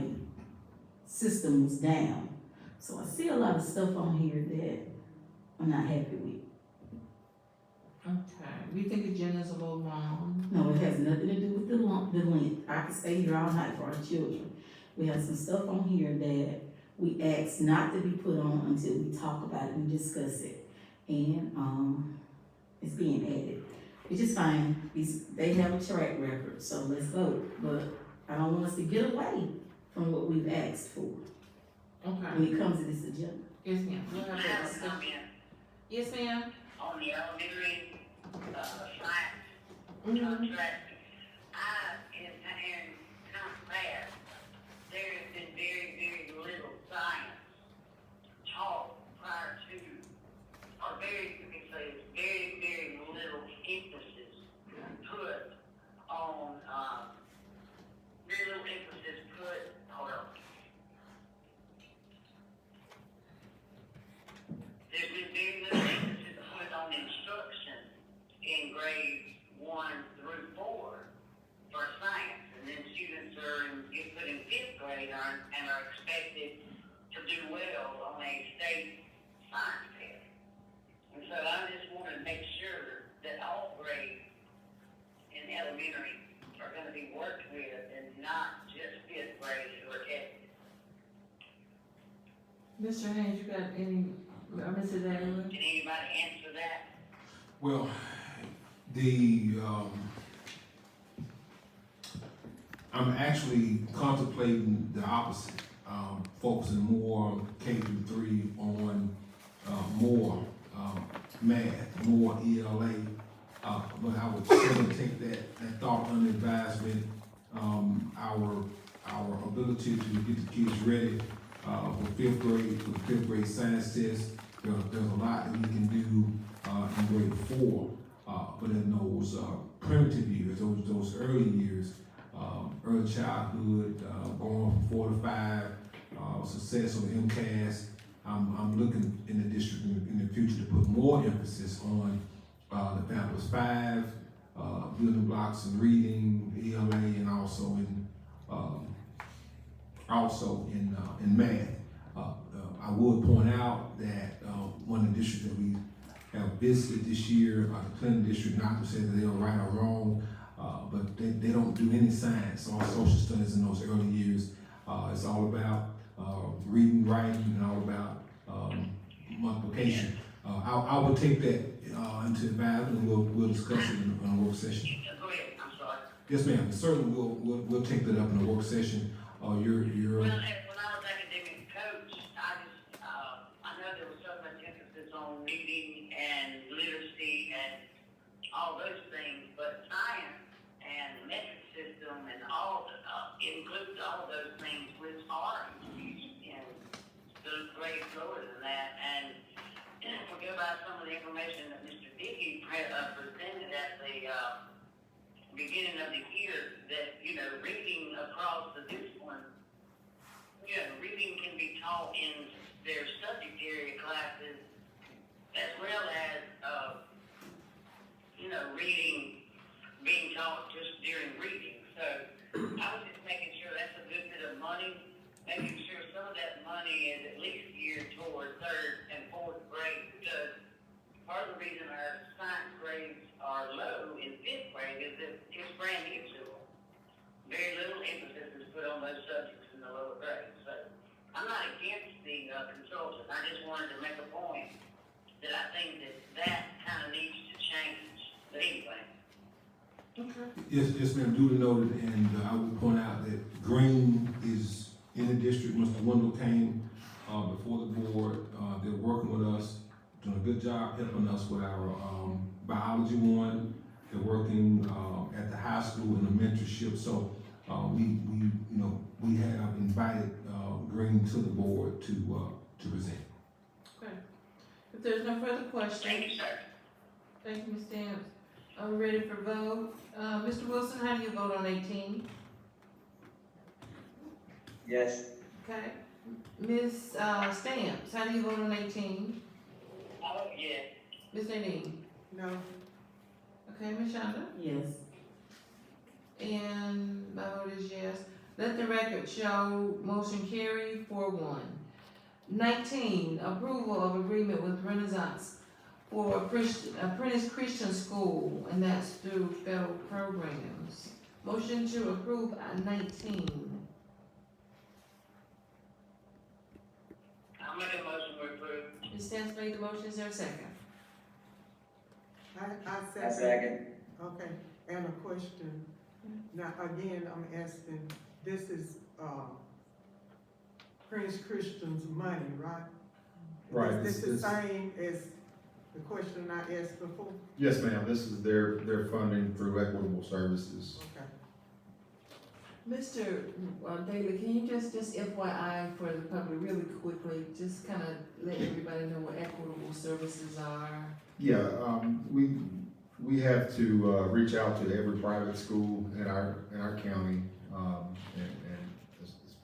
S17: system was down. So I see a lot of stuff on here that I'm not happy with.
S1: Okay. You think the agenda's a little long?
S17: No, it has nothing to do with the length. I can stay here all night for our children. We have some stuff on here that we asked not to be put on until we talk about it and discuss it. and, it's being added, which is fine. They have a track record, so let's vote, but I don't want us to get away from what we've asked for
S1: Okay.
S17: when it comes to this agenda.
S1: Yes, ma'am. We'll have that discussion. Yes, ma'am?
S12: On the elementary, science
S1: Mhm.
S12: contract, in time past, there has been very, very little science taught prior to, or very, we can say, very, very little emphasis put on, very little emphasis put, hold on. There's been very little emphasis put on instruction in grades 1 through 4 for science. And then students get put in 5th grade and are expected to do well on a state science test. And so I just want to make sure that all grades in elementary are going to be worked with and not just 5th grade who are tested.
S1: Mr. Haynes, you got any, Mrs. Allen?
S12: Can anybody answer that?
S4: Well, I'm actually contemplating the opposite, focusing more on K through 3 on, more, math, more ELA. But I would certainly take that thought under advisement. Our ability to get the kids ready, for 5th grade, for the 5th grade science test. There's a lot that we can do, in grade 4, but in those, primitive years, those early years, early childhood, going from 4 to 5, success on MCAS. I'm looking in the district in the future to put more emphasis on, the Fabulous 5, building blocks in reading, ELA, and also in math. I would point out that, one of the districts that we have visited this year, the Clinton district, not to say that they are right or wrong, but they don't do any science or social studies in those early years. It's all about, reading, writing, and all about, multiplication. I will take that, into advisement, and we'll discuss it in a work session.
S12: Go ahead, I'm sorry.
S4: Yes, ma'am, and certainly we'll take that up in a work session.
S12: Well, when I was academic coach, I know there was so much emphasis on reading and literacy and all those things, but science and the metric system and all, includes all those things which are in those grades lower than that. And if we go by some of the information that Mr. Dickey presented at the, beginning of the year, that, reading across the discipline, reading can be taught in their subject area classes as well as, reading being taught just during reading. So I was just making sure that's a good bit of money, making sure some of that money is at least geared toward 3rd and 4th grade, because part of the reason our science grades are low in 5th grade is that it's brand new to them. Very little emphasis is put on those subjects in the lower grades. So I'm not against the consultant. I just wanted to make a point that I think that kind of needs to change. But anyway.
S4: Yes, ma'am, duly noted, and I would point out that Green is in the district. Mr. Wendell came, before the board. They're working with us, doing a good job helping us with our, biology 1. They're working, at the high school in the mentorship. So, we have invited, Green to the board to present.
S1: Okay. If there's no further questions.
S12: Thank you, sir.
S1: Thank you, Ms. Stamps. Are we ready for vote? Mr. Wilson, how do you vote on 18?
S15: Yes.
S1: Okay. Ms. Stamps, how do you vote on 18?
S12: I vote yes.
S1: Ms. Nadine?
S7: No.
S1: Okay, Ms. Shonda?
S17: Yes.
S1: And my vote is yes. Let the record show motion carried 4-1. 19, approval of agreement with Renaissance for Apprentice Christian School, and that's through federal programs. Motion to approve 19.
S12: I'll make a motion to approve.
S1: Ms. Stamps made the motion, is there a second?
S7: I
S15: I second.
S7: Okay, and a question. Now, again, I'm asking, this is, Prince Christian's money, right?
S5: Right,
S7: Is this the
S5: it's-
S7: same as the question I asked before?
S5: Yes, ma'am, this is their funding through Equitable Services.
S7: Okay.
S1: Mr. Daly, can you just FYI for the public really quickly, just kind of let everybody know what equitable services are?
S5: Yeah, we have to, reach out to every private school in our county, and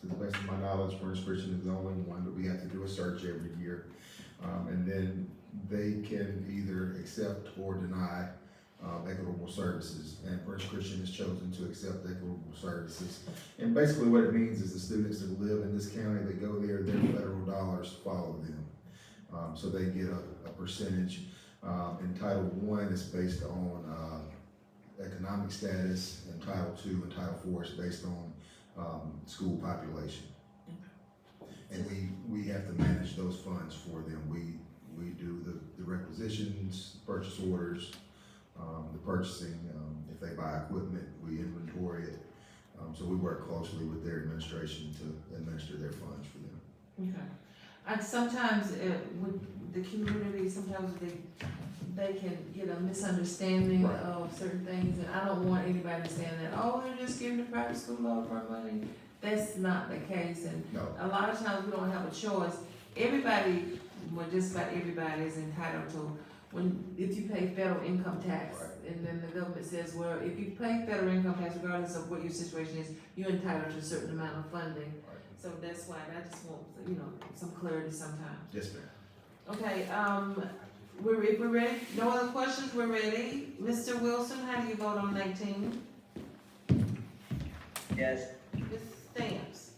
S5: to the best of my knowledge, Prince Christian is the only one, but we have to do a search every year. And then they can either accept or deny, equitable services, and Prince Christian has chosen to accept equitable services. And basically what it means is the students that live in this county, that go there, their federal dollars follow them. So they get a percentage. And Title I is based on, economic status, and Title II and Title IV is based on, school population. And we have to manage those funds for them. We do the requisitions, purchase orders, the purchasing, if they buy equipment, we inventory it. So we work closely with their administration to administer their funds for them.
S1: Okay. Sometimes with the community, sometimes they can get a misunderstanding
S5: Right.
S1: of certain things, and I don't want anybody saying that, oh, they're just giving the private school all of our money. That's not the case, and
S5: No.
S1: a lot of times we don't have a choice. Everybody, well, just about everybody is entitled to, if you pay federal income tax,
S5: Right.
S1: and then the government says, well, if you pay federal income tax, regardless of what your situation is, you're entitled to a certain amount of funding. So that's why I just want, some clarity sometimes.
S5: Yes, ma'am.
S1: Okay, if we're ready, no other questions, we're ready. Mr. Wilson, how do you vote on 19?
S15: Yes.
S1: Ms. Stamps?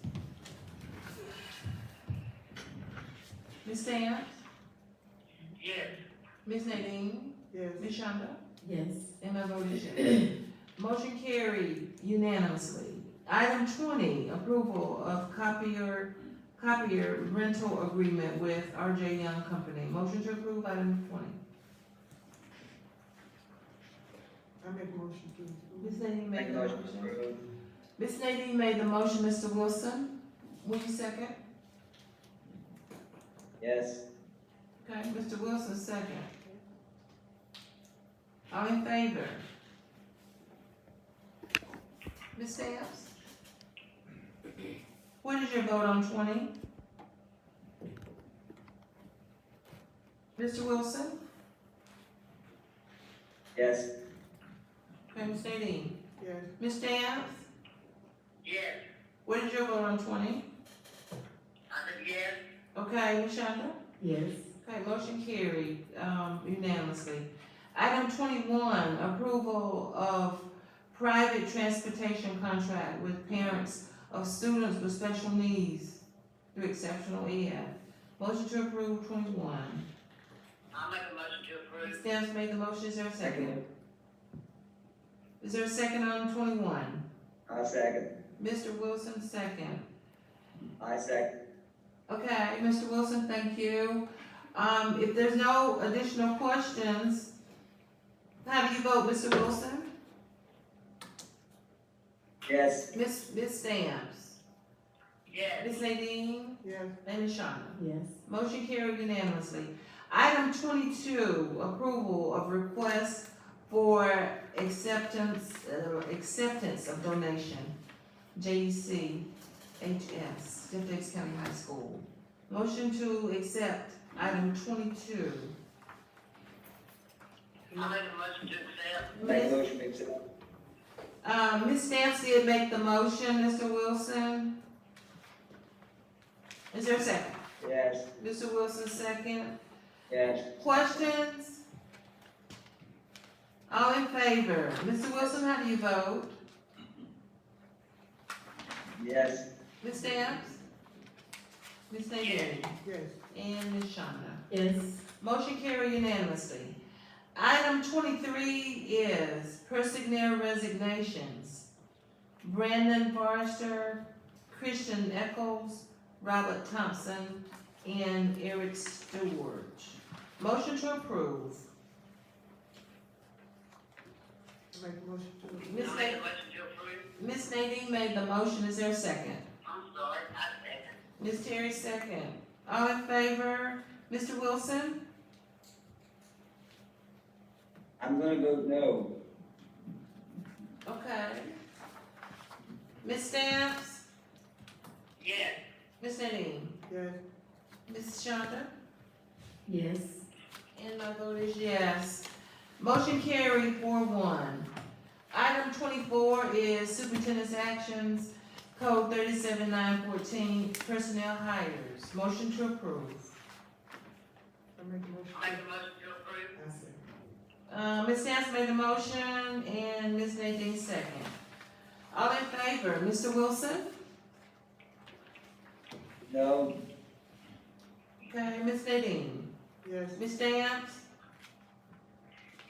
S1: Ms. Stamps?
S8: Yes.
S1: Ms. Nadine?
S7: Yes.
S1: Ms. Shonda?
S11: Yes.
S1: And my vote is yes. Motion carried unanimously. Item 20, approval of copier rental agreement with RJ Young Company. Motion to approve item 20.
S7: I make a motion to approve.
S1: Ms. Nadine
S15: Make
S1: made
S15: a
S1: the
S15: motion to
S1: motion.
S15: approve.
S1: Ms. Nadine made the motion, Mr. Wilson. Will you second?
S15: Yes.
S1: Okay, Mr. Wilson, second. All in favor? Ms. Stamps? What is your vote on 20? Mr. Wilson?
S15: Yes.
S1: Okay, Ms. Nadine?
S7: Yes.
S1: Ms. Stamps?
S8: Yes.
S1: What is your vote on 20?
S8: I said yes.
S1: Okay, Ms. Shonda?
S11: Yes.
S1: Okay, motion carried, unanimously. Item 21, approval of private transportation contract with parents of students with special needs through exceptional ed. Motion to approve 21.
S8: I'll make a motion to
S1: Ms.
S8: approve.
S1: Stamps made the motion, is there a second? Is there a second on 21?
S15: I second.
S1: Mr. Wilson, second.
S15: I second.
S1: Okay, Mr. Wilson, thank you. If there's no additional questions, how do you vote, Mr. Wilson?
S15: Yes.
S1: Ms. Stamps?
S8: Yes.
S1: Ms. Nadine?
S7: Yes.
S1: And Ms. Shonda?
S11: Yes.
S1: Motion carried unanimously. Item 22, approval of request for acceptance of donation, JEC HS, Jeff Davis County High School. Motion to accept item 22.
S8: I'll make a motion to accept.
S15: Make a motion to accept.
S1: Ms. Stamps did make the motion, Mr. Wilson. Is there a second?
S15: Yes.
S1: Mr. Wilson, second.
S15: Yes.
S1: Questions? All in favor? Mr. Wilson, how do you vote?
S15: Yes.
S1: Ms. Stamps? Ms. Nadine?
S7: Yes.
S1: And Ms. Shonda?
S11: Yes.
S1: Motion carried unanimously. Item 23 is personnel resignations. Brandon Forrester, Christian Eccles, Robert Thompson, and Eric Stewart. Motion to approve.
S7: Make a motion to.
S1: Ms. Ms. Nadine made the motion, is there a second?
S12: I'm sorry, I second.
S1: Ms. Terry second. All in favor? Mr. Wilson?
S15: I'm gonna vote no.
S1: Okay. Ms. Stamps?
S12: Yes.
S1: Ms. Nadine?
S7: Yes.
S1: Ms. Shonda?
S11: Yes.
S1: And my vote is yes. Motion carried 4-1. Item 24 is superintendent's actions, code 37914, personnel hires. Motion to approve.
S7: I make a motion.
S12: I make a motion to approve.
S7: I second.
S1: Ms. Stamps made the motion and Ms. Nadine second. All in favor, Mr. Wilson?
S15: No.
S1: Okay, Ms. Nadine?
S7: Yes.
S1: Ms. Stamps?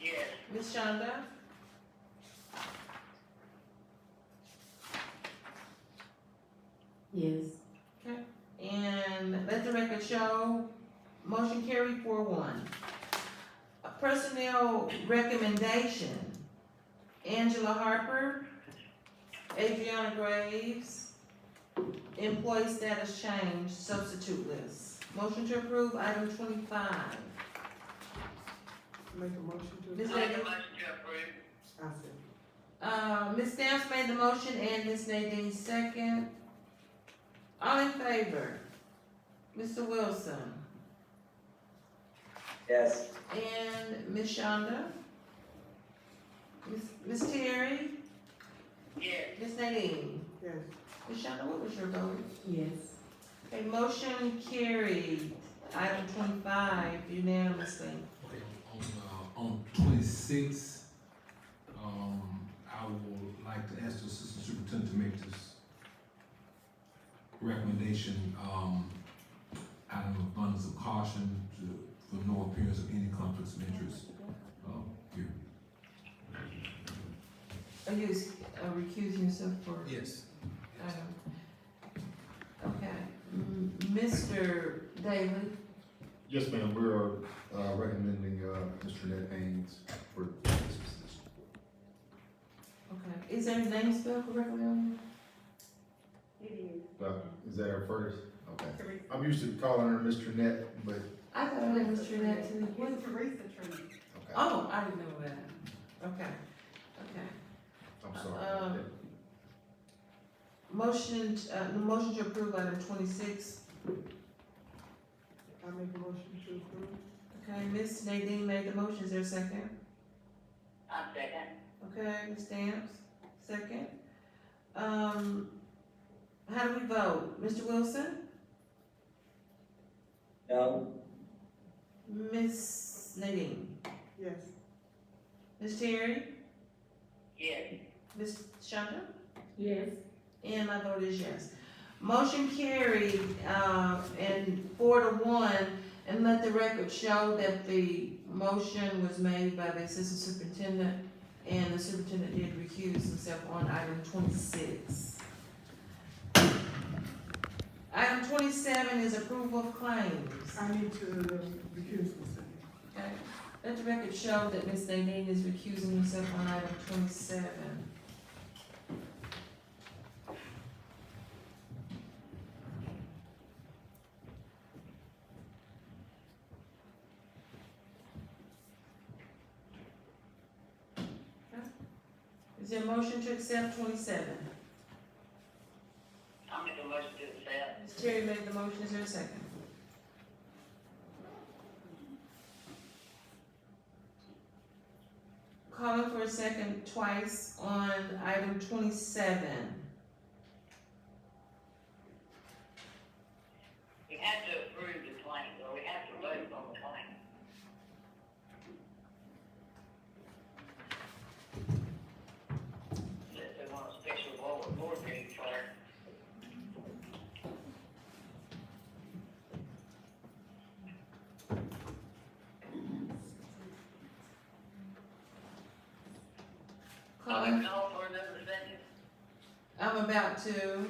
S12: Yes.
S1: Ms. Shonda?
S11: Yes.
S1: Okay, and let the record show, motion carried 4-1. A personnel recommendation, Angela Harper, Adriana Graves, employee status change, substitute list. Motion to approve item 25.
S7: Make a motion to.
S1: Ms.
S12: I make a
S1: Nadine?
S12: motion to approve.
S7: I second.
S1: Ms. Stamps made the motion and Ms. Nadine second. All in favor? Mr. Wilson?
S15: Yes.
S1: And Ms. Shonda? Ms. Terry?
S12: Yes.
S1: Ms. Nadine?
S7: Yes.
S1: Ms. Shonda, what was your vote?
S11: Yes.
S1: Okay, motion carried, item 25 unanimously.
S4: Okay, on 26, I would like to ask the assistant superintendent to make this recommendation, out of abundance of caution for no appearance of any conflicts of interest, here.
S1: Are you recusing yourself for?
S6: Yes.
S1: Okay, Mr. Daly?
S5: Yes, ma'am, we are, recommending, Mr. Ned Haynes for this position.
S1: Okay, is there a name spelled correctly on
S12: It is.
S5: Is that our first? Okay. I'm used to calling her Mr. Net, but,
S1: there? I thought it was Mr. Net too.
S16: It's Teresa Tree.
S5: okay,
S1: Oh, I didn't know that. Okay, okay.
S5: I'm sorry.
S1: Motion, the motion to approve item 26.
S7: I make a motion to approve.
S1: Okay, Ms. Nadine made the motion, is there a second?
S12: I second.
S1: Okay, Ms. Stamps, second. How do we vote? Mr. Wilson?
S15: No.
S1: Ms. Nadine?
S7: Yes.
S1: Ms. Terry?
S12: Yes.
S1: Ms. Shonda?
S11: Yes.
S1: And my vote is yes. Motion carried, and 4-1, and let the record show that the motion was made by the assistant superintendent, and the superintendent did recuse himself on item 26. Item 27 is approval of claims.
S7: I need to recuse myself.
S1: Okay, let the record show that Ms. Nadine is recusing herself on item 27. Is there a motion to accept 27?
S12: I make a motion to accept.
S1: Ms. Terry made the motion, is there a second? Calling for a second twice on item 27.
S12: We have to approve the claim, or we have to vote on the claim. Unless they want a special board meeting for it.
S1: Calling,
S12: Call for another second.
S1: I'm about to.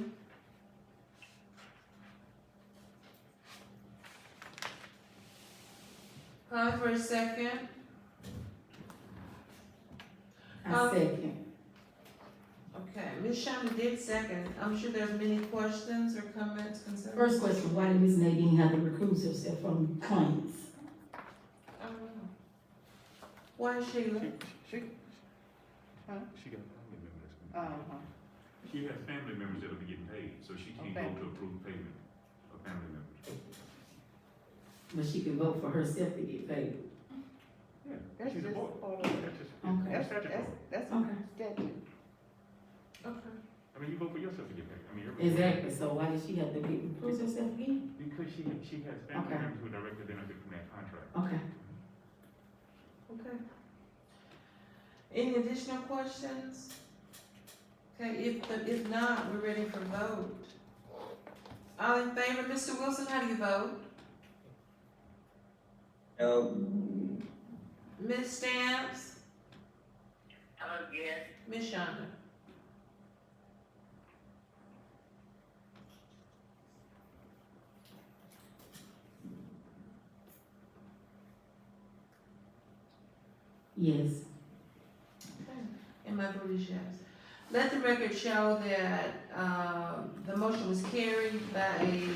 S1: Calling for a second.
S17: I second.
S1: Okay, Ms. Shonda did second. I'm sure there's many questions or comments concerning.
S17: First question, why did Ms. Nadine have to recuse herself from claims?
S1: I don't know. Why Sheila?
S6: She got family members.
S10: Uh-huh.
S18: She has family members that'll be getting paid, so she can't
S10: Okay.
S18: go to approve payment of family members.
S17: But she can vote for herself to get paid.
S18: Yeah,
S10: That's
S18: she's a
S10: just
S18: board.
S10: part of
S18: That's just,
S17: Okay.
S18: that's statutory.
S10: That's
S17: Okay.
S10: statute.
S1: Okay.
S18: I mean, you vote for yourself to get paid. I mean, everybody.
S17: Exactly, so why did she have to recuse herself again?
S18: Because she has family
S17: Okay.
S18: members who directly benefit from that contract.
S17: Okay.
S1: Okay. Any additional questions? Okay, if not, we're ready for vote. All in favor, Mr. Wilson, how do you vote?
S15: No.
S1: Ms. Stamps?
S12: Yes.
S1: Ms. Shonda?
S17: Yes.
S1: And my vote is yes. Let the record show that, the motion was carried by a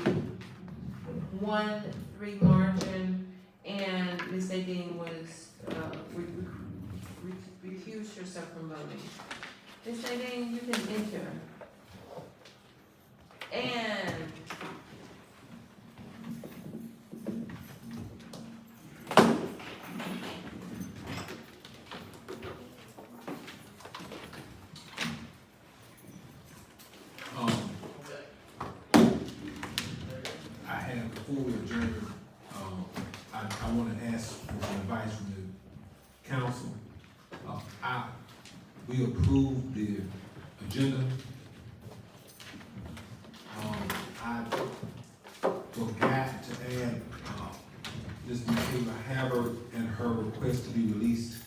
S1: 1-3 margin, and Ms. Nadine was, recused herself from voting. Ms. Nadine, you can enter. And
S4: I have, before we adjourn, I wanna ask for some advice from the council. We approved the agenda. I forgot to add, Ms. Michaela Havard and her request to be released.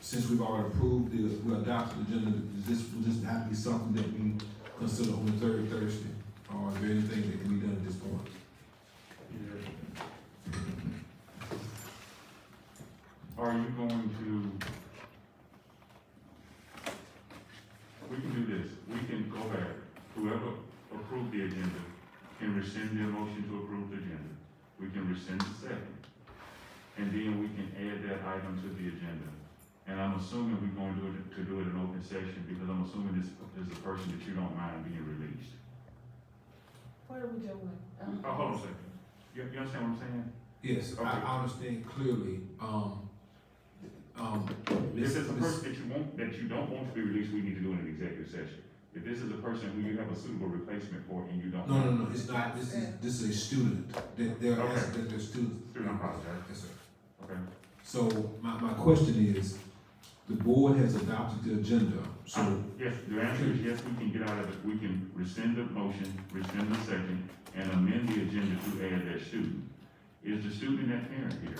S4: Since we've already approved we adopted the agenda, will this have to be something that we consider on the third Thursday? Or is there anything that can be done at this point?
S18: Are you going to, we can do this, we can go back, whoever approved the agenda can rescind their motion to approve the agenda. We can rescind the second, and then we can add that item to the agenda. And I'm assuming we're going to do it in open session, because I'm assuming this is a person that you don't mind being released.
S1: what are we doing?
S18: Oh, hold on a second. You understand what I'm saying?
S4: Yes,
S18: Okay.
S4: I understand clearly,
S18: If it's a person that you don't want to be released, we need to do it in executive session. If this is a person who you have a suitable replacement for and you don't.
S4: No, it's not, this is a student, they're
S18: Okay.
S4: asking that they're students.
S18: Student, I apologize.
S4: Yes, sir.
S18: Okay.
S4: So, my question is, the board has adopted the agenda, so.
S18: Yes, the answer is yes, we can get out of it, we can rescind the motion, rescind the second, and amend the agenda to add that student. Is the student that parent here?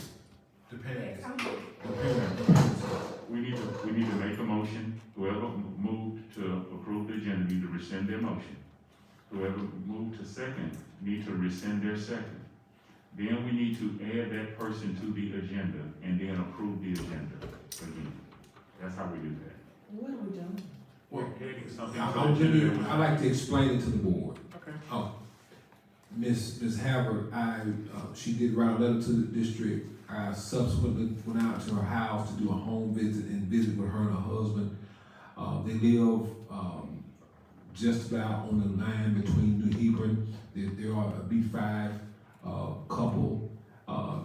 S4: The parents.
S18: We need to make a motion, whoever moved to approve the agenda need to rescind their motion. Whoever moved to second need to rescind their second. Then we need to add that person to the agenda and then approve the agenda again. That's how we do that.
S1: What are we doing?
S18: We're adding something
S4: I,
S18: to the
S4: I'll give you,
S18: agenda.
S4: I like to explain it to the board.
S18: Okay.
S4: Ms. Havard, she did write a letter to the district. I subsequently went out to her house to do a home visit and visit with her and her husband. They live, just about on the line between New Hebron. They are a B5, couple.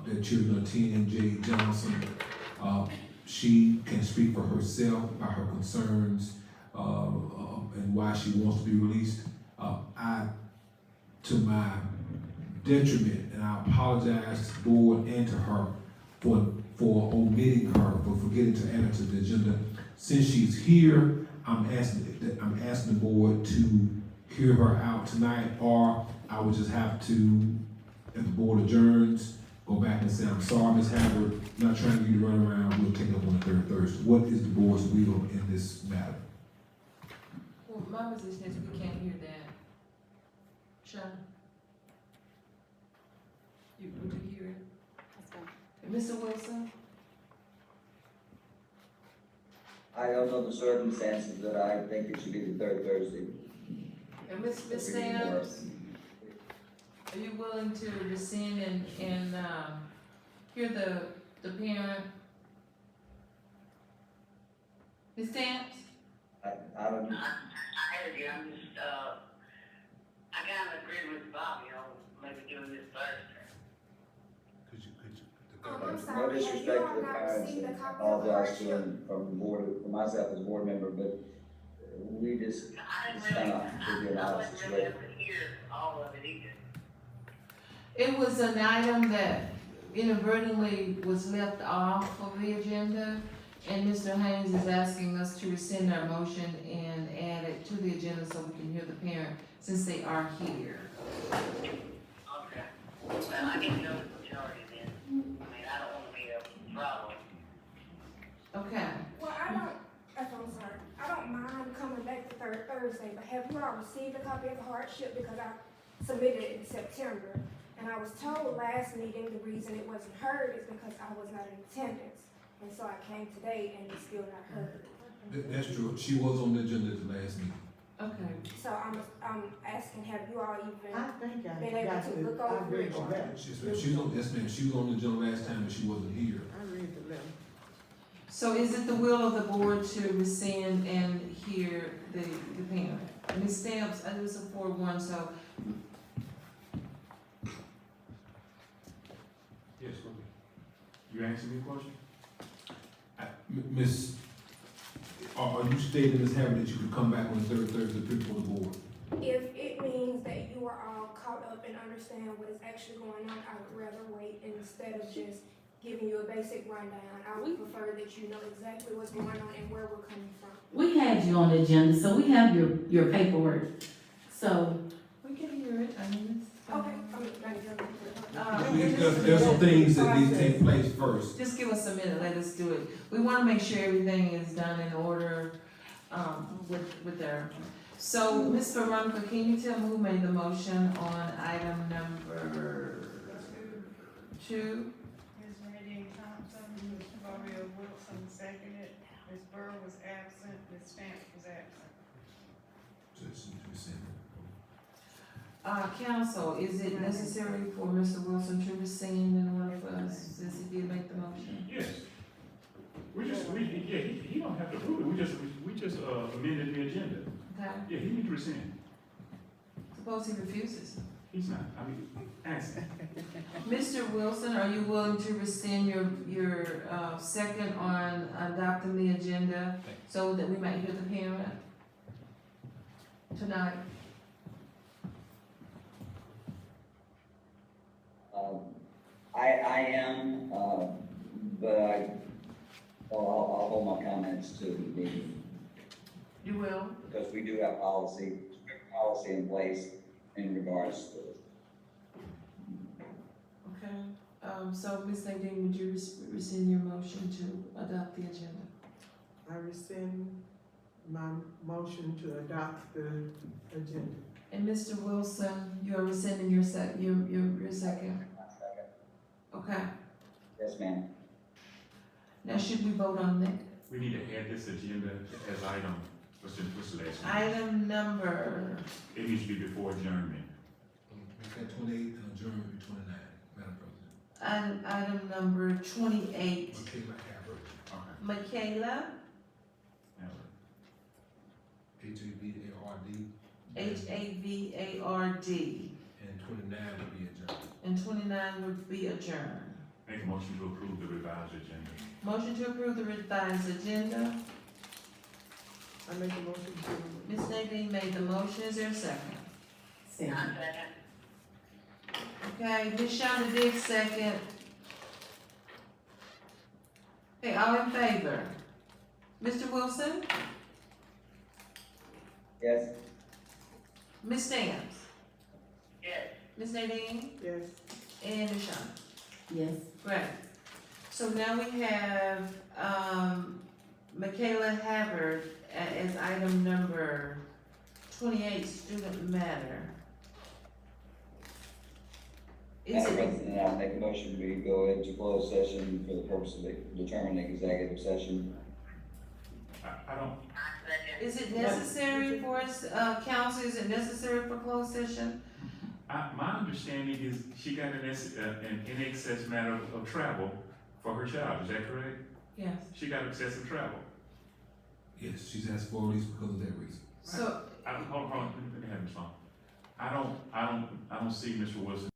S4: Their children are T and J Johnson. She can speak for herself about her concerns, and why she wants to be released. To my detriment, and I apologize to the board and to her for omitting her, for forgetting to add her to the agenda. Since she's here, I'm asking the board to hear her out tonight, or I would just have to, if the board adjourns, go back and say, I'm sorry, Ms. Havard, not trying to get you to run around, we'll take it up on the third Thursday. What is the board's will in this matter?
S1: Well, my position is we can't hear that. Sean? Would you hear it? Mr. Wilson?
S15: I don't know the circumstances, but I think it should be the third Thursday.
S1: And Ms. Stamps, are you willing to rescind and hear the parent? Ms. Stamps?
S15: I don't,
S19: I heard you, I'm just, I kind of agree with Bobby on maybe doing this Thursday.
S15: no
S19: I'm sorry,
S15: disrespect to the parents, and I apologize to them from the board, for myself as a board member, but we just, it's kind of, to be an honest situation.
S19: All of it either.
S1: It was an item that inadvertently was left off of the agenda, and Mr. Haynes is asking us to rescind our motion and add it to the agenda so we can hear the parent, since they are here.
S19: Okay. Well, I can go with the majority then. I mean, I don't want to be a problem.
S1: Okay.
S20: Well, I'm sorry, I don't mind coming back the third Thursday, but have you all received a copy of the hardship, because I submitted it in September? And I was told last meeting the reason it wasn't heard is because I was not in attendance, and so I came today and it's still not heard.
S4: That's true, she was on the agenda at the last meeting.
S1: Okay.
S20: So I'm asking, have you all even
S7: I think I
S20: been able
S7: got
S20: to
S7: it.
S20: look
S7: I
S20: over
S7: read
S20: it?
S7: the letter.
S4: Yes, ma'am, she was on the agenda last time, but she wasn't here.
S7: I read the letter.
S1: So is it the will of the board to rescind and hear the parent? Ms. Stamps, it was a 4-1, so
S18: Yes, go ahead. You answer me a question?
S4: Miss, are you stating, Ms. Hammond, that you could come back on the third Thursday to pick for the board?
S20: If it means that you are all caught up and understand what is actually going on, I would rather wait instead of just giving you a basic rundown. I would prefer that you know exactly what's going on and where we're coming from.
S17: We had you on the agenda, so we have your paperwork. So,
S1: we can hear it. I mean,
S20: Okay.
S4: There's some things that need to take place first.
S1: just give us a minute, let us do it. We wanna make sure everything is done in order, with their. So, Ms. Veronica, can you tell me who made the motion on item number 2?
S3: Ms. Nadine Thompson, Ms. Maria Wilson seconded, Ms. Burr was absent, Ms. Stamps was absent.
S1: Council, is it necessary for Mr. Wilson to rescind in order for us, since he did make the motion?
S18: Yes. He don't have to prove it, we just amended the agenda.
S1: Okay,
S18: Yeah, he need to rescind.
S1: suppose he refuses.
S18: He's not, I mean, ask him.
S1: Mr. Wilson, are you willing to rescind your second on adopting the agenda so that we might hear the parent tonight?
S15: I am, but I'll hold my comments to the meeting,
S1: You will?
S15: because we do have policy in place in regards to it.
S1: Okay, so Ms. Nadine, would you rescind your motion to adopt the agenda?
S7: I rescind my motion to adopt the agenda.
S1: And Mr. Wilson, you are rescinding your second? Okay,
S15: Yes, ma'am.
S1: now should we vote on that?
S18: We need to add this agenda as item, what's the last one?
S1: Item number,
S18: It needs to be before adjournment.
S4: Make that 28 and adjourn be 29, Madam President.
S1: item number 28, Michaela Havard,
S4: And 29 would be adjourned.
S1: and 29 would be adjourned.
S18: Make a motion to approve the revised agenda.
S1: Motion to approve the revised agenda.
S7: I make a motion to.
S1: Ms. Nadine made the motion, is there a second?
S17: second.
S1: Okay, Ms. Shonda Diggs, second. Okay, all in favor? Mr. Wilson?
S15: Yes?
S1: Ms. Stamps?
S19: Yes.
S1: Ms. Nadine?
S7: Yes.
S1: And Ms. Shonda?
S17: Yes.
S1: Great. So now we have, Michaela Havard as item number 28, student matter. Is
S15: Madam
S1: it,
S15: President, I make a motion, we go into closed session for the purpose of determining executive session.
S18: I I don't,
S1: Is it necessary for us, council, is it necessary for closed session?
S18: my understanding is she got an in excess matter of travel for her child, is that correct?
S1: Yes.
S18: She got excessive travel.
S4: Yes, she's asked for release because of that reason.
S1: So,
S18: Hold on, let me have this on. I don't see Mr. Wilson